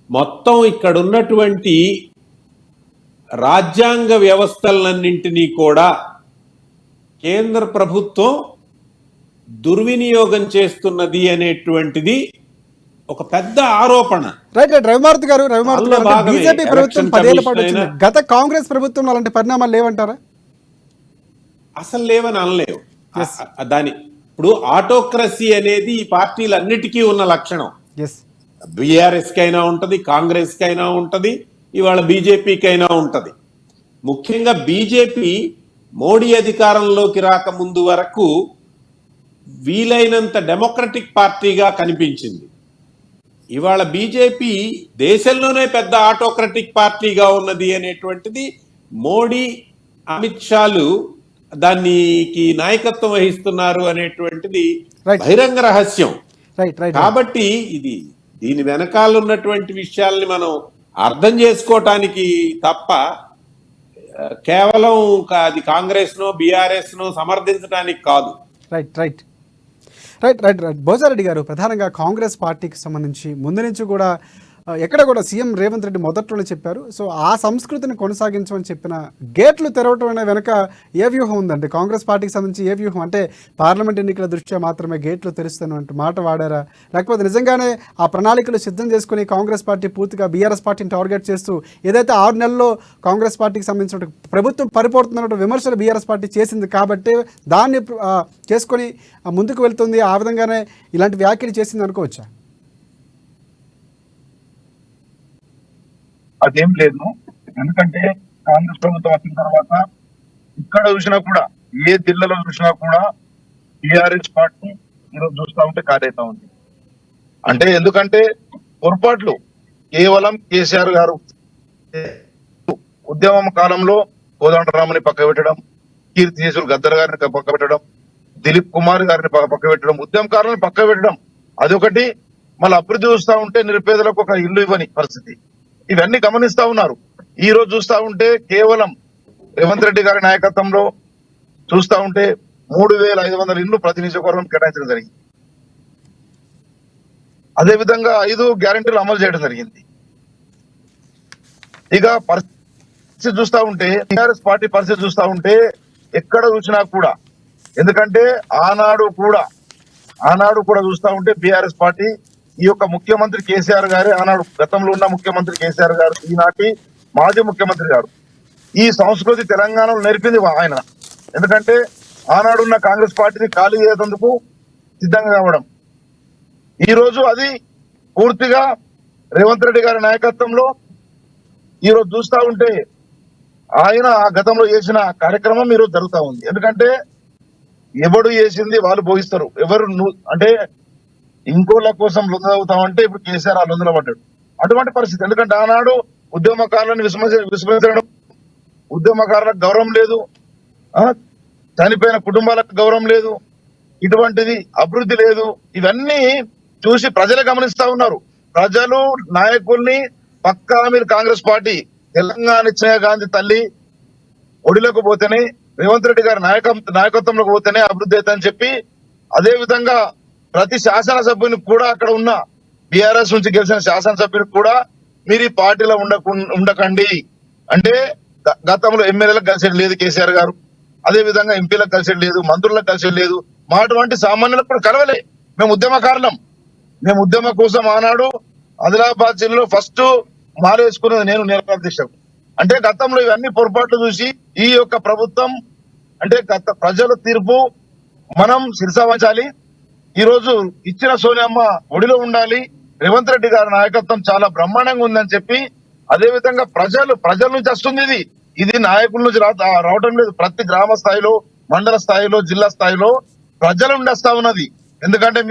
[SPEAKER 3] మొత్తం ఇక్కడ ఉన్నటువంటి రాజ్యాంగ వ్యవస్థలన్నింటినీ కూడా కేంద్ర ప్రభుత్వం దుర్వినియోగం చేస్తున్నది అనేటువంటిది ఒక పెద్ద ఆరోపణ.
[SPEAKER 1] రైట్ రైట్ రవిమారుతి గారు
[SPEAKER 3] అందులో భాగమే
[SPEAKER 1] బీజేపీ ప్రభుత్వం
[SPEAKER 3] ఎలక్షన్
[SPEAKER 1] 10 ఏళ్ల పాటు
[SPEAKER 3] కమిషన్
[SPEAKER 1] వచ్చింది. గత కాంగ్రెస్ ప్రభుత్వంలో అలాంటి పరిణామాలు లేవంటారా?
[SPEAKER 3] అసలు లేవని అనలేవు. దాని ఇప్పుడు ఆటోక్రసీ అనేది ఈ పార్టీలన్నిటికీ ఉన్న లక్షణం.
[SPEAKER 1] ఎస్,
[SPEAKER 3] బీఆర్ఎస్ కైనా ఉంటది, కాంగ్రెస్ కైనా ఉంటది, ఇవాళ బీజేపీకైనా ఉంటది. ముఖ్యంగా బీజేపీ మోడీ అధికారంలోకి రాకముందు వరకు వీలైనంత డెమోక్రటిక్ పార్టీగా కనిపించింది. ఇవాళ బీజేపీ దేశంలోనే పెద్ద ఆటోక్రటిక్ పార్టీగా ఉన్నది అనేటువంటిది మోడీ, అమిత్ షాలు దానికి నాయకత్వం వహిస్తున్నారు అనేటువంటిది
[SPEAKER 1] Right.
[SPEAKER 3] బహిరంగ రహస్యం.
[SPEAKER 1] రైట్ రైట్
[SPEAKER 3] కాబట్టి దీని వెనకాల ఉన్నటువంటి విషయాల్ని మనం అర్థం చేసుకోవటానికి తప్ప కేవలం అది కాంగ్రెస్ నో బీఆర్ఎస్ నో సమర్థించడానికి కాదు.
[SPEAKER 1] Right right right right right Bhoja Reddy గారు, ప్రధానంగా కాంగ్రెస్ పార్టీకి సంబంధించి ముందు నుంచి కూడా ఎక్కడ కూడా సీఎం రేవంత్ రెడ్డి మొదట్లోనే చెప్పారు. సో ఆ సంస్కృతిని కొనసాగించమని చెప్పిన గేట్లు తెరవటం అనే వెనక ఏ వ్యూహం ఉందండి? కాంగ్రెస్ పార్టీకి సంబంధించి ఏ వ్యూహం? అంటే పార్లమెంట్ ఎన్నికల దృష్ట్యా మాత్రమే గేట్లు తెరుస్తున్నట్టు మాట వాడారా, లేకపోతే నిజంగానే ఆ ప్రణాళికలు సిద్ధం చేసుకుని కాంగ్రెస్ పార్టీ పూర్తిగా బీఆర్ఎస్ పార్టీని టార్గెట్ చేస్తూ ఏదైతే 6 నెలల్లో కాంగ్రెస్ పార్టీకి సంబంధించిన ప్రభుత్వం పరిపోతున్నట్టు విమర్శలు బీఆర్ఎస్ పార్టీ చేసింది కాబట్టి దాన్ని చేసుకొని ముందుకు వెళ్తుంది, ఆ విధంగానే ఇలాంటి వ్యాఖ్యలు చేసింది అనుకోవచ్చా?
[SPEAKER 4] అదేం లేదు. ఎందుకంటే కాంగ్రెస్ ప్రభుత్వం వచ్చిన తర్వాత ఇక్కడ చూసినా కూడా, ఏ జిల్లాలో చూసినా కూడా టిఆర్ఎస్ పార్టీ ఈరోజు చూస్తా ఉంటే కార్యత ఉంది. అంటే ఎందుకంటే పొరపాట్లు కేవలం కేసీఆర్ గారు ఉద్యమం కాలంలో కోదండరామని పక్క పెట్టడం, కీర్తి చేసులు గద్దర్ గారిని పక్క పెట్టడం, దిలీప్ కుమార్ గారిని పక్క పెట్టడం, ఉద్యమకారులను పక్క పెట్టడం అదొకటి. మళ్ళీ అభివృద్ధి చూస్తా ఉంటే నిరుపేదలకు ఒక ఇల్లు ఇవ్వని పరిస్థితి, ఇవన్నీ గమనిస్తా ఉన్నారు. ఈ రోజు చూస్తా ఉంటే కేవలం రేవంత్ రెడ్డి గారి నాయకత్వంలో చూస్తా ఉంటే 3,500 ఇళ్లు ప్రతి నియోజకవర్గం కేటాయించడం జరిగింది. అదేవిధంగా 5 గ్యారెంటీలు అమలు చేయడం జరిగింది. ఇక పరిస్థితి చూస్తా ఉంటే టీఆర్ఎస్ పార్టీ పరిస్థితి చూస్తా ఉంటే ఎక్కడ చూసినా కూడా, ఎందుకంటే ఆనాడు కూడా చూస్తా ఉంటే బీఆర్ఎస్ పార్టీ ఈ యొక్క ముఖ్యమంత్రి కేసీఆర్ గారే, ఆనాడు గతంలో ఉన్న ముఖ్యమంత్రి కేసీఆర్ గారు, ఈనాటి మాజీ ముఖ్యమంత్రి గారు ఈ సంస్కృతి తెలంగాణలో నేర్పింది ఆయన. ఎందుకంటే ఆనాడున్న కాంగ్రెస్ పార్టీని ఖాళీ చేసేందుకు సిద్ధంగా కావడం, ఈ రోజు అది పూర్తిగా రేవంత్ రెడ్డి గారి నాయకత్వంలో ఈ రోజు చూస్తా ఉంటే ఆయన గతంలో చేసిన కార్యక్రమం ఈ రోజు జరుగుతా ఉంది. ఎందుకంటే ఎవడు చేసింది వాళ్ళు భోగిస్తారు, ఎవరు అంటే ఇంకోళ్ళ కోసం లొందవుతామంటే ఇప్పుడు కేసీఆర్ ఆ లొందలో పడ్డాడు. అటువంటి పరిస్థితి. ఎందుకంటే ఆనాడు ఉద్యమకారులను విస్మరించడం, ఉద్యమకారులకు గౌరవం లేదు, చనిపోయిన కుటుంబాలకు గౌరవం లేదు, ఇటువంటిది అభివృద్ధి లేదు. ఇవన్నీ చూసి ప్రజలే గమనిస్తా ఉన్నారు. ప్రజలు నాయకుల్ని పక్కా మీరు కాంగ్రెస్ పార్టీ తెలంగాణ ఇచ్చిన గాంధీ తల్లి ఒడిలోకి పోతేనే, రేవంత్ రెడ్డి గారి నాయకత్వంలోకి పోతేనే అభివృద్ధి అవుతుందని చెప్పి, అదే విధంగా ప్రతి శాసనసభ్యునికి కూడా అక్కడ ఉన్న బీఆర్ఎస్ నుంచి గెలిచిన శాసనసభ్యునికి కూడా మీరు ఈ పార్టీలో ఉండకండి అంటే, గతంలో ఎమ్మెల్యేలకు కలిసేది లేదు కేసీఆర్ గారు, అదే విధంగా ఎంపీలకు కలిసేది లేదు, మంత్రులకు కలిసేది లేదు, మా అటువంటి సామాన్యులకు కూడా కలవలే. మేము ఉద్యమకారులం, మేము ఉద్యమ కోసం ఆనాడు ఆదిలాబాద్ జిల్లాలో ఫస్ట్ మారేసుకున్నది నేను నిరాధ్యక్షకు. అంటే గతంలో ఇవన్నీ పొరపాట్లు చూసి ఈ యొక్క ప్రభుత్వం అంటే ప్రజల తీర్పు మనం శిరసావహించాలి. ఈ రోజు ఇచ్చిన సోనియమ్మ ఒడిలో ఉండాలి. రేవంత్ రెడ్డి గారి నాయకత్వం చాలా బ్రహ్మాండంగా ఉందని చెప్పి, అదే విధంగా ప్రజల నుంచి వస్తుంది. ఇది నాయకుల నుంచి రావడం లేదు. ప్రతి గ్రామ స్థాయిలో, మండల స్థాయిలో, జిల్లా స్థాయిలో ప్రజల నుండి వస్తా ఉన్నది. ఎందుకంటే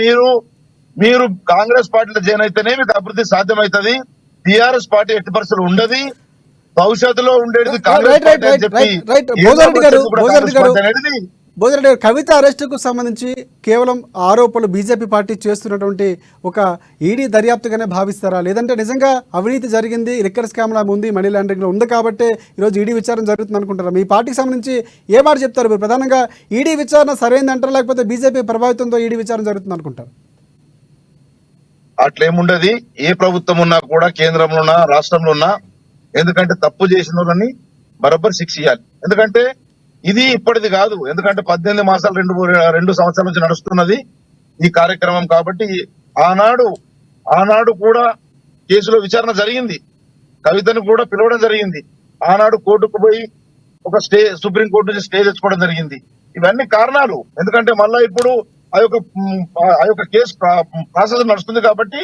[SPEAKER 4] మీరు కాంగ్రెస్ పార్టీలో జాయిన్ అయితేనే మీకు అభివృద్ధి సాధ్యమవుతుంది. టీఆర్ఎస్ పార్టీ ఎట్టి పరిస్థితులు ఉండదు, భవిష్యత్తులో ఉండేది కాంగ్రెస్ పార్టీ అని చెప్పి
[SPEAKER 1] భోజరెడ్డి గారు, కవిత అరెస్టుకు సంబంధించి కేవలం ఆరోపణలు బీజేపీ పార్టీ చేస్తున్నటువంటి ఒక ఈడీ దర్యాప్తుగానే భావిస్తారా, లేదంటే నిజంగా అవినీతి జరిగింది, లిక్కర్ స్కామ్ లా ఉంది, మనీ లాండరింగ్ లో ఉంది కాబట్టి ఈరోజు ఈడీ విచారణ జరుగుతుంది అనుకుంటారా? మీ పార్టీకి సంబంధించి ఏ మాట చెప్తారు మీరు? ప్రధానంగా ఈడీ విచారణ సరైందంటారా, లేకపోతే బీజేపీ ప్రభావితంతో ఈడీ విచారణ జరుగుతుంది అనుకుంటారు?
[SPEAKER 4] అట్లేముండదు. ఏ ప్రభుత్వం ఉన్నా కూడా, కేంద్రంలో ఉన్నా, రాష్ట్రంలో ఉన్నా, ఎందుకంటే తప్పు చేసిన వాళ్ళని బరోబ్బర్ శిక్ష ఇవ్వాలి. ఎందుకంటే ఇది ఇప్పటిది కాదు. ఎందుకంటే 18 మాసాలు 2 సంవత్సరాల నుంచి నడుస్తున్నది ఈ కార్యక్రమం. కాబట్టి ఆనాడు ఆనాడు కూడా కేసులో విచారణ జరిగింది, కవితను కూడా పిలవడం జరిగింది. ఆనాడు కోర్టుకు పోయి ఒక సుప్రీం కోర్టు నుంచి స్టే తెచ్చుకోవడం జరిగింది. ఇవన్నీ కారణాలు. ఎందుకంటే మళ్ళా ఇప్పుడు ఆ యొక్క కేసు ప్రాసెస్ నడుస్తుంది కాబట్టి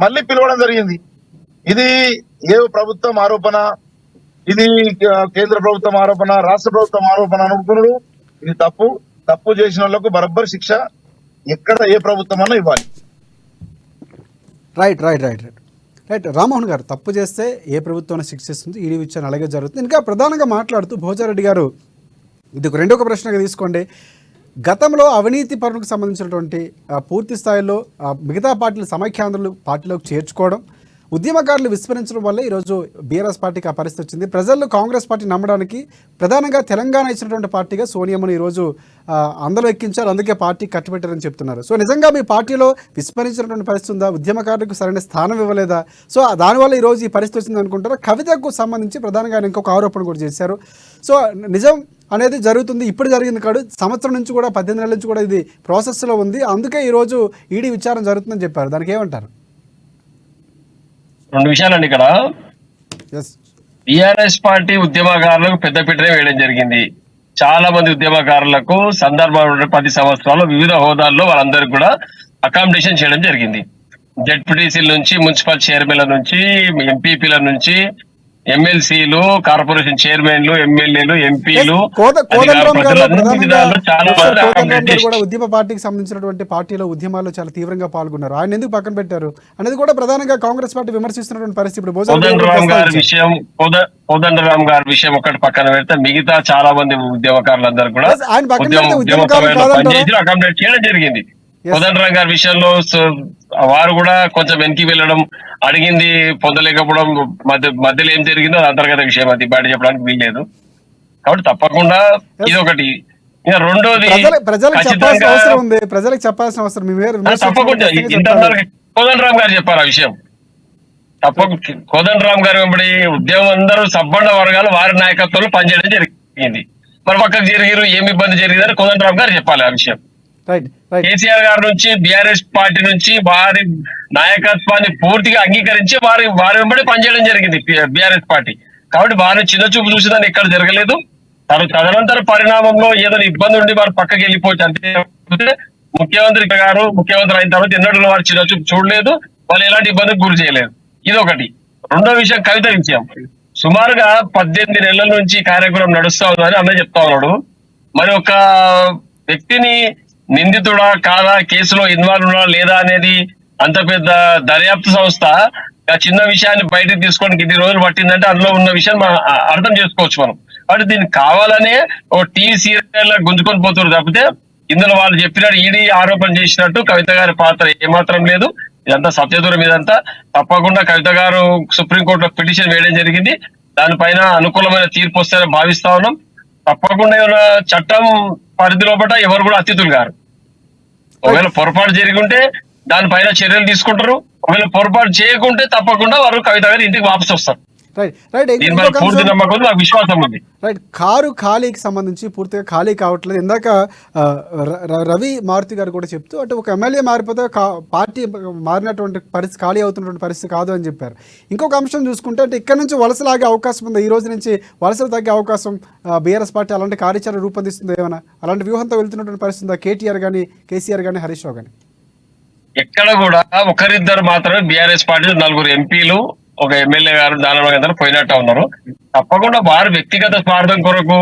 [SPEAKER 4] మళ్ళీ పిలవడం జరిగింది. ఇది ఏ ప్రభుత్వం ఆరోపణ, ఇది కేంద్ర ప్రభుత్వం ఆరోపణ, రాష్ట్ర ప్రభుత్వం ఆరోపణ అనుకున్నాడు. ఇది తప్పు చేసిన వాళ్ళకు బరబ్బర్ శిక్ష ఎక్కడ ఏ ప్రభుత్వం అన్నా ఇవ్వాలి.
[SPEAKER 1] Right right right right right Rammohan గారు, తప్పు చేస్తే ఏ ప్రభుత్వాన్ని శిక్షిస్తుంది, ఈడీ విచారణ అలాగే జరుగుతుంది. ఇంకా ప్రధానంగా మాట్లాడుతూ భోజారెడ్డి గారు, ఇది ఒక రెండో ప్రశ్నగా తీసుకోండి. గతంలో అవినీతి పరులకు సంబంధించినటువంటి పూర్తి స్థాయిలో మిగతా పార్టీలు సమైక్యాంధ్రులు పార్టీలోకి చేర్చుకోవడం, ఉద్యమకారులు విస్మరించడం వల్ల ఈరోజు బీఆర్ఎస్ పార్టీకి ఆ పరిస్థితి వచ్చింది. ప్రజలు కాంగ్రెస్ పార్టీ నమ్మడానికి ప్రధానంగా తెలంగాణ ఇచ్చినటువంటి పార్టీగా సోనియామ్మను ఈరోజు అందరూ ఎక్కించారు, అందుకే పార్టీ కట్టుబెట్టారని చెప్తున్నారు. సో నిజంగా మీ పార్టీలో విస్మరించినటువంటి పరిస్థితి ఉందా? ఉద్యమకారులకు సరైన స్థానం ఇవ్వలేదా? సో దానివల్ల ఈరోజు ఈ పరిస్థితి వచ్చింది అనుకుంటారా? కవితకు సంబంధించి ప్రధానంగా ఆయన ఇంకొక ఆరోపణ కూడా చేశారు. సో నిజం అనేది జరుగుతుంది, ఇప్పుడు జరిగింది కాదు, సంవత్సరం నుంచి కూడా 18 నెలల నుంచి కూడా ఇది ప్రాసెస్లో ఉంది, అందుకే ఈరోజు ఈడీ విచారణ జరుగుతుందని చెప్పారు. దానికి ఏమంటారు?
[SPEAKER 2] రెండు విషయాలండి ఇక్కడ. టిఆర్ఎస్ పార్టీ ఉద్యమకారులకు పెద్దపీటనే వేయడం జరిగింది. చాలా మంది ఉద్యమకారులకు సందర్భంలో 10 సంవత్సరాలు వివిధ హోదాల్లో వాళ్ళందరికీ కూడా అకామిడేషన్ చేయడం జరిగింది. జెడ్పీటీసీల నుంచి, మున్సిపల్ చైర్మన్ల నుంచి, ఎంపీపీల నుంచి, ఎమ్మెల్సీలు, కార్పొరేషన్ చైర్మన్లు, ఎమ్మెల్యేలు, ఎంపీలు,
[SPEAKER 1] ఉద్యమ పార్టీకి సంబంధించినటువంటి పార్టీలో ఉద్యమాల్లో చాలా తీవ్రంగా పాల్గొన్నారు. ఆయన ఎందుకు పక్కన పెట్టారు అనేది కూడా ప్రధానంగా కాంగ్రెస్ పార్టీ విమర్శిస్తున్నటువంటి పరిస్థితి.
[SPEAKER 2] కోదండరాం గారి విషయం ఒకటి పక్కన పెడితే మిగతా చాలా మంది ఉద్యమకారులందరూ కూడా అకామిడేట్ చేయడం జరిగింది. కోదండరాం గారి విషయంలో వారు కూడా కొంచెం వెనక్కి వెళ్ళడం, అడిగింది పొందలేకపోవడం, మధ్యలో ఏం జరిగిందో అది అంతర్గత విషయం, అది బయట చెప్పడానికి వీల్లేదు. కాబట్టి తప్పకుండా ఇది ఒకటి. ఇంకా రెండోది,
[SPEAKER 1] ప్రజలకు చెప్పాల్సిన అవసరం
[SPEAKER 2] తప్పకుండా ఇంటర్నల్ కోదండరాం గారు చెప్పారు ఆ విషయం. కోదండరాం గారు వెంబడి ఉద్యమం అందరూ సబ్బండ వర్గాలు వారి నాయకత్వంలో పనిచేయడం జరిగింది. మరి పక్కకు జరిగారు, ఏమి ఇబ్బంది జరిగిందని కోదండరాం గారు చెప్పాలి ఆ విషయం. కేసీఆర్ గారి నుంచి, బీఆర్ఎస్ పార్టీ నుంచి వారి నాయకత్వాన్ని పూర్తిగా అంగీకరించి వారి వెంబడి పనిచేయడం జరిగింది బీఆర్ఎస్ పార్టీ. కాబట్టి వారు చిన్న చూపు చూసేదాన్ని ఎక్కడ జరగలేదు. తదనంతర పరిణామంలో ఏదో ఇబ్బంది ఉండి వారు పక్కకి వెళ్ళిపోవచ్చు అంతే. ముఖ్యమంత్రి గారు ముఖ్యమంత్రి అయిన తర్వాత ఎన్నడూ వారు చిన్న చూపు చూడలేదు, వాళ్ళు ఎలాంటి ఇబ్బందికి గురి చేయలేదు. ఇది ఒకటి. రెండో విషయం, కవిత విషయం. సుమారుగా 18 నెలల నుంచి కార్యక్రమం నడుస్తా ఉందని అన్న చెప్తా ఉన్నాడు. మరి ఒక వ్యక్తిని నిందితుడా కాదా, కేసులో ఇన్వాల్వ్ ఉన్నా లేదా అనేది అంత పెద్ద దర్యాప్తు సంస్థ ఆ చిన్న విషయాన్ని బయటకు తీసుకోవడానికి 2 రోజులు పట్టిందంటే అందులో ఉన్న విషయం అర్థం చేసుకోవచ్చు మనం. కాబట్టి దీన్ని కావాలనే ఒక టీవీ సీరియల్ గుంజుకొని పోతున్నారు తప్పితే ఇందులో వాళ్ళు చెప్పినట్టు ఈడీ ఆరోపణ చేసినట్టు కవిత గారి పాత్ర ఏమాత్రం లేదు. ఇదంతా సత్యదూరం. ఇదంతా తప్పకుండా కవిత గారు సుప్రీంకోర్టులో పిటిషన్ వేయడం జరిగింది. దానిపైన అనుకూలమైన తీర్పు వస్తారని భావిస్తా ఉన్నాం. తప్పకుండా ఏమైనా చట్టం పరిధి లోపల ఎవరు కూడా అతిథులు గారు. ఒకవేళ పొరపాటు జరిగి ఉంటే దానిపైన చర్యలు తీసుకుంటారు. ఒకవేళ పొరపాటు చేయకుంటే తప్పకుండా వారు కవిత గారు ఇంటికి వాపసు వస్తారు. పూర్తి నమ్మకం, నాకు విశ్వాసం ఉంది.
[SPEAKER 1] రైట్. కారు ఖాళీకి సంబంధించి పూర్తిగా ఖాళీ కావట్లేదు. ఇందాక రవి మారుతి గారు కూడా చెప్తూ అంటే ఒక ఎమ్మెల్యే మారిపోతే పార్టీ మారినటువంటి పరిస్థితి, ఖాళీ అవుతున్నటువంటి పరిస్థితి కాదు అని చెప్పారు. ఇంకొక అంశం చూసుకుంటే అంటే ఇక్కడ నుంచి వలసలాగే అవకాశం ఉంది. ఈ రోజు నుంచి వలసలు తగ్గే అవకాశం బీఆర్ఎస్ పార్టీ అలాంటి కార్యాచరణ రూపొందిస్తుంది ఏమైనా? అలాంటి వ్యూహంతో వెళ్తున్నటువంటి పరిస్థితి కేటీఆర్ కానీ, కేసీఆర్ కానీ, హరీష్ రావు కానీ?
[SPEAKER 2] ఎక్కడ కూడా ఒకరిద్దరు మాత్రమే బీఆర్ఎస్ పార్టీ 4 ఎంపీలు, ఒక ఎమ్మెల్యే గారు దానిలో పోయినట్టు ఉన్నారు. తప్పకుండా వారు వ్యక్తిగత స్వార్థం కొరకు,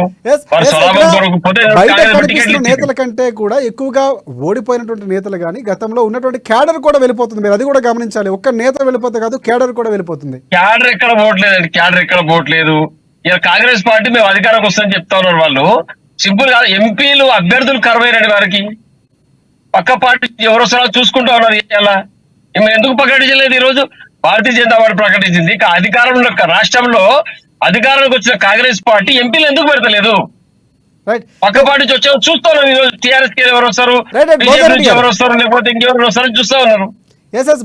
[SPEAKER 1] నేతల కంటే కూడా ఎక్కువగా ఓడిపోయినటువంటి నేతలు కానీ గతంలో ఉన్నటువంటి క్యాడర్ కూడా వెళ్ళిపోతుంది. మీరు అది కూడా గమనించాలి. ఒక్క నేత వెళ్ళిపోతే కాదు, క్యాడర్ కూడా వెళ్ళిపోతుంది.
[SPEAKER 2] క్యాడర్ ఎక్కడ పోవట్లేదండి, క్యాడర్ ఎక్కడ పోవట్లేదు. ఇలా కాంగ్రెస్ పార్టీ మేము అధికారంకి వస్తుందని చెప్తా ఉన్నారు వాళ్ళు. సింపుల్ గా ఎంపీలు అభ్యర్థులు కరువైనండి వారికి. పక్క పార్టీ ఎవరు వస్తారో చూసుకుంటా ఉన్నారు. ఇలా ఎందుకు ప్రకటించలేదు? ఈ రోజు భారతీయ జనతా పార్టీ ప్రకటించింది. అధికారంలో రాష్ట్రంలో అధికారంలోకి వచ్చిన కాంగ్రెస్ పార్టీ ఎంపీలు ఎందుకు పెడతలేదు? పక్క పార్టీ నుంచి వచ్చే చూస్తా ఉన్నారు. ఈరోజు టీఆర్ఎస్ కి ఎవరు వస్తారు, బీజేపీ నుంచి ఎవరు వస్తారు, లేకపోతే ఇంకెవరు వస్తారని చూస్తా ఉన్నారు.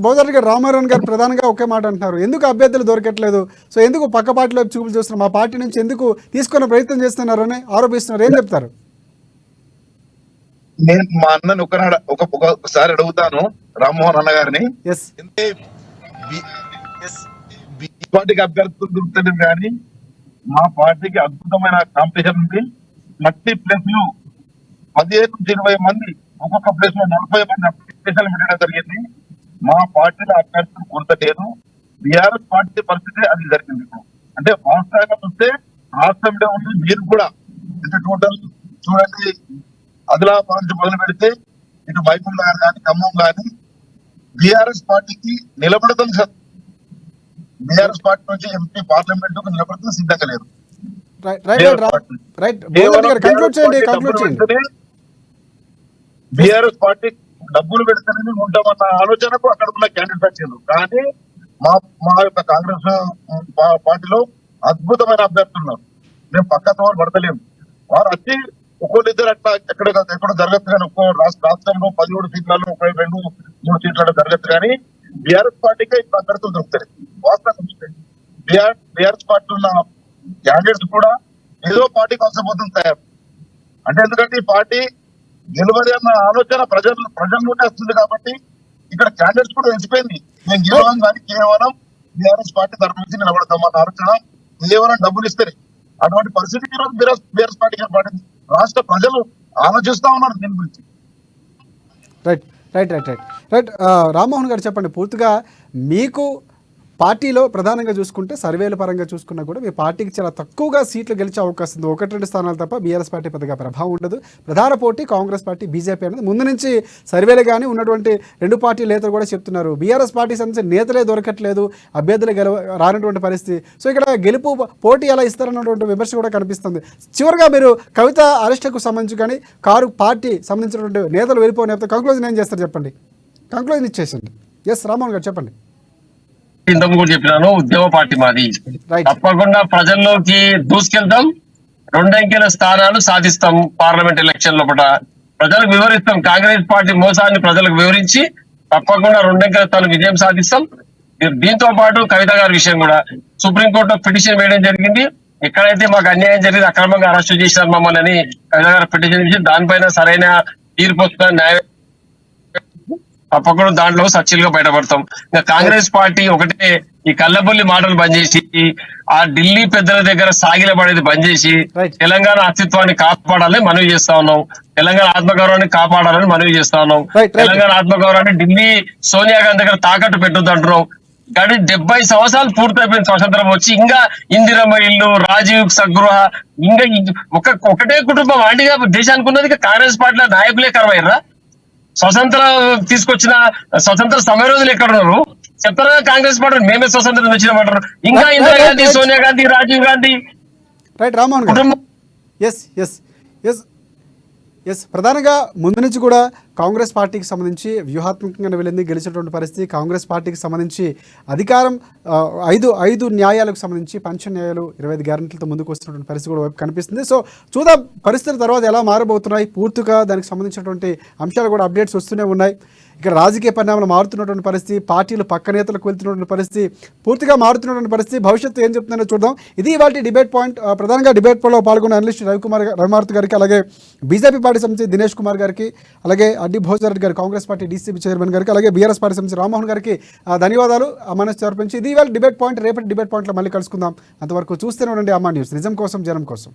[SPEAKER 1] భోజారెడ్డి గారు, రామారావు గారు ప్రధానంగా ఒకే మాట అంటున్నారు, ఎందుకు అభ్యర్థులు దొరకట్లేదు, సో ఎందుకు పక్క పార్టీలో చూపులు చూస్తున్నారు, మా పార్టీ నుంచి ఎందుకు తీసుకునే ప్రయత్నం చేస్తున్నారని ఆరోపిస్తున్నారు. ఏం చెప్తారు?
[SPEAKER 4] నేను మా అన్నని ఒకసారి అడుగుతాను, రామ్మోహన్ అన్న గారిని.
[SPEAKER 1] ఎస్
[SPEAKER 4] అంటే ఈ పార్టీకి అభ్యర్థులు దొరుకుతుంది కానీ మా పార్టీకి అద్భుతమైన కాంపిటీషన్ ఉంది. మట్టి ప్లేస్లు 15 నుంచి 20 మంది, ఒక్కొక్క ప్లేస్ లో 40 మంది అప్లికేషన్లు పెట్టడం జరిగింది. మా పార్టీలో అభ్యర్థులు కొరత లేదు. బీఆర్ఎస్ పార్టీ పరిస్థితి అది జరిగింది. అంటే వాస్తవంగా చూస్తే రాష్ట్రంలో ఉండి మీరు కూడా అంటే టోటల్ చూడండి, ఆదిలాబాద్ నుంచి మొదలు పెడితే ఇటు మహబూబ్ నగర్ కానీ ఖమ్మం కానీ బీఆర్ఎస్ పార్టీకి నిలబడతాం సార్. బీఆర్ఎస్ పార్టీ నుంచి ఎంపీ పార్లమెంట్ కు నిలబడతాం సిద్ధంగా లేదు. బీఆర్ఎస్ పార్టీ డబ్బులు పెడితేనే ఉంటామన్న ఆలోచనకు అక్కడ ఉన్న క్యాండిడేట్ వచ్చింది. కానీ మా యొక్క కాంగ్రెస్ పార్టీలో అద్భుతమైన అభ్యర్థులు ఉన్నారు. మేము పక్కతో పడతలేము. వారు వచ్చి ఒక్కొక్కరిద్దరు అట్లా ఎక్కడ జరగచ్చు కానీ ఒక్కో రాష్ట్రంలో 17 సీట్లలో 2-3 సీట్లలో జరగచ్చు కానీ బీఆర్ఎస్ పార్టీకే ఇప్పుడు అభ్యర్థులు దొరుకుతాయి. వాస్తవం బీఆర్ఎస్ పార్టీ ఉన్న క్యాండిడేట్స్ కూడా ఏదో పార్టీ కోసం తయారు. అంటే ఎందుకంటే ఈ పార్టీ గెలవది అన్న ఆలోచన ప్రజల్లోనే వస్తుంది కాబట్టి ఇక్కడ క్యాండిడేట్స్ కూడా తెలిసిపోయింది. మేము గెలవం కానీ కేవలం బీఆర్ఎస్ పార్టీ తరఫు నుంచి నిలబడతాం అన్న ఆలోచన, కేవలం డబ్బులు ఇస్తారు. అటువంటి పరిస్థితికి ఈరోజు బీఆర్ఎస్ పార్టీ ఏర్పడింది. రాష్ట్ర ప్రజలు ఆలోచిస్తా ఉన్నారు దీని గురించి.
[SPEAKER 1] రైట్ రామ్మోహన్ గారు చెప్పండి, పూర్తిగా మీకు పార్టీలో ప్రధానంగా చూసుకుంటే సర్వేల పరంగా చూసుకున్నా కూడా మీ పార్టీకి చాలా తక్కువగా సీట్లు గెలిచే అవకాశం ఉంది. 1-2 స్థానాలు తప్ప బీఆర్ఎస్ పార్టీ పెద్దగా ప్రభావం ఉండదు. ప్రధాన పోటీ కాంగ్రెస్ పార్టీ, బీజేపీ అనేది ముందు నుంచి సర్వేలు కానీ ఉన్నటువంటి 2 పార్టీ నేతలు కూడా చెప్తున్నారు. బీఆర్ఎస్ పార్టీ సంబంధించిన నేతలే దొరకట్లేదు, అభ్యర్థులు రానటువంటి పరిస్థితి. సో ఇక్కడ గెలుపు పోటీ ఎలా ఇస్తారన్నటువంటి విమర్శ కూడా కనిపిస్తుంది. చివరిగా మీరు కవిత అరెస్టుకు సంబంధించి కానీ కారు పార్టీ సంబంధించినటువంటి నేతలు వెళ్ళిపోయిన కంక్లూజన్ ఏం చేస్తారు చెప్పండి, కంక్లూజన్ ఇచ్చేసండి. ఎస్ రామ్మోహన్ గారు చెప్పండి.
[SPEAKER 2] ఇంతకు కూడా చెప్పినాను, ఉద్యమ పార్టీ మాది. తప్పకుండా ప్రజల్లోకి దూసుకెళ్తాం, 2 అంకెల స్థానాలు సాధిస్తాం. పార్లమెంట్ ఎలక్షన్ లోపల ప్రజలకు వివరిస్తాం. కాంగ్రెస్ పార్టీ మోసాన్ని ప్రజలకు వివరించి తప్పకుండా 2 అంకెల స్థానం విజయం సాధిస్తాం. దీంతో పాటు కవిత గారి విషయం కూడా సుప్రీంకోర్టులో పిటిషన్ వేయడం జరిగింది. ఎక్కడైతే మాకు అన్యాయం జరిగింది, అక్రమంగా అరెస్టు చేసినారు మమ్మల్ని అని కవిత గారు పిటిషన్ ఇచ్చి దానిపైన సరైన తీర్పు వస్తున్న న్యాయ తప్పకుండా దాంట్లో సచ్చిలుగా బయటపడతాం. ఇంకా కాంగ్రెస్ పార్టీ ఒకటే ఈ కళ్ళబొల్లి మాటలు బంద్ చేసి ఆ ఢిల్లీ పెద్దల దగ్గర సాగిలపడేది బంద్ చేసి తెలంగాణ అస్తిత్వాన్ని కాపాడాలని మనవి చేస్తా ఉన్నాం. తెలంగాణ ఆత్మగౌరవాన్ని కాపాడాలని మనవి చేస్తా ఉన్నాం. తెలంగాణ ఆత్మగౌరవాన్ని ఢిల్లీ సోనియా గాంధీ దగ్గర తాకట్టు పెట్టొద్దు అంటున్నాం. కానీ 70 సంవత్సరాలు పూర్తయిపోయిన స్వతంత్రం వచ్చి ఇంకా ఇందిరమ్మ ఇల్లు, రాజీవ్ సగృహ, ఇంకా ఒకటే కుటుంబం ఆంటీగా దేశానికి ఉన్నది కాంగ్రెస్ పార్టీలో నాయకులే కరవయ్యారా? స్వతంత్రం తీసుకొచ్చిన స్వతంత్ర సమయ రోజులు ఎక్కడున్నారు చెప్తారా? కాంగ్రెస్ పార్టీ మేమే స్వతంత్రం తెచ్చినామంటారు. ఇంకా ఇందిరాగాంధీ, సోనియా గాంధీ, రాజీవ్ గాంధీ
[SPEAKER 1] రామ్మోహన్ గారు. ఎస్ ప్రధానంగా ముందు నుంచి కూడా కాంగ్రెస్ పార్టీకి సంబంధించి వ్యూహాత్మకంగా వెళ్ళింది, గెలిచినటువంటి పరిస్థితి. కాంగ్రెస్ పార్టీకి సంబంధించి అధికారం 5 న్యాయాలకు సంబంధించి పంచ న్యాయాలు 25 గ్యారెంటీలతో ముందుకు వస్తున్నటువంటి పరిస్థితి కూడా కనిపిస్తుంది. సో చూద్దాం పరిస్థితుల తర్వాత ఎలా మారబోతున్నాయి. పూర్తిగా దానికి సంబంధించినటువంటి అంశాలు కూడా అప్డేట్స్ వస్తూనే ఉన్నాయి. ఇక్కడ రాజకీయ పరిణామాలు మారుతున్నటువంటి పరిస్థితి, పార్టీలు పక్క నేతలకు వెళ్తున్నటువంటి పరిస్థితి, పూర్తిగా మారుతున్నటువంటి పరిస్థితి. భవిష్యత్తు ఏం చెప్తుందో చూద్దాం. ఇది ఇవాళ డిబేట్ పాయింట్. ప్రధానంగా డిబేట్లో పాల్గొన్న అనలిస్ట్ రవిమారుతి గారికి, అలాగే బీజేపీ పార్టీ సంబంధించి దినేష్ కుమార్ గారికి, అలాగే అడ్డి భోజరెడ్డి గారు కాంగ్రెస్ పార్టీ డీసీబీ చైర్మన్ గారికి, అలాగే బీఆర్ఎస్ పార్టీ సంబంధించి రామ్మోహన్ గారికి ధన్యవాదాలు. మనసు సమర్పించి ఇది ఇవాళ డిబేట్ పాయింట్. రేపటి డిబేట్ పాయింట్లో మళ్ళీ కలుసుకుందాం. అంతవరకు చూస్తూనే ఉండండి అమ్మా న్యూస్, నిజం కోసం జనం కోసం.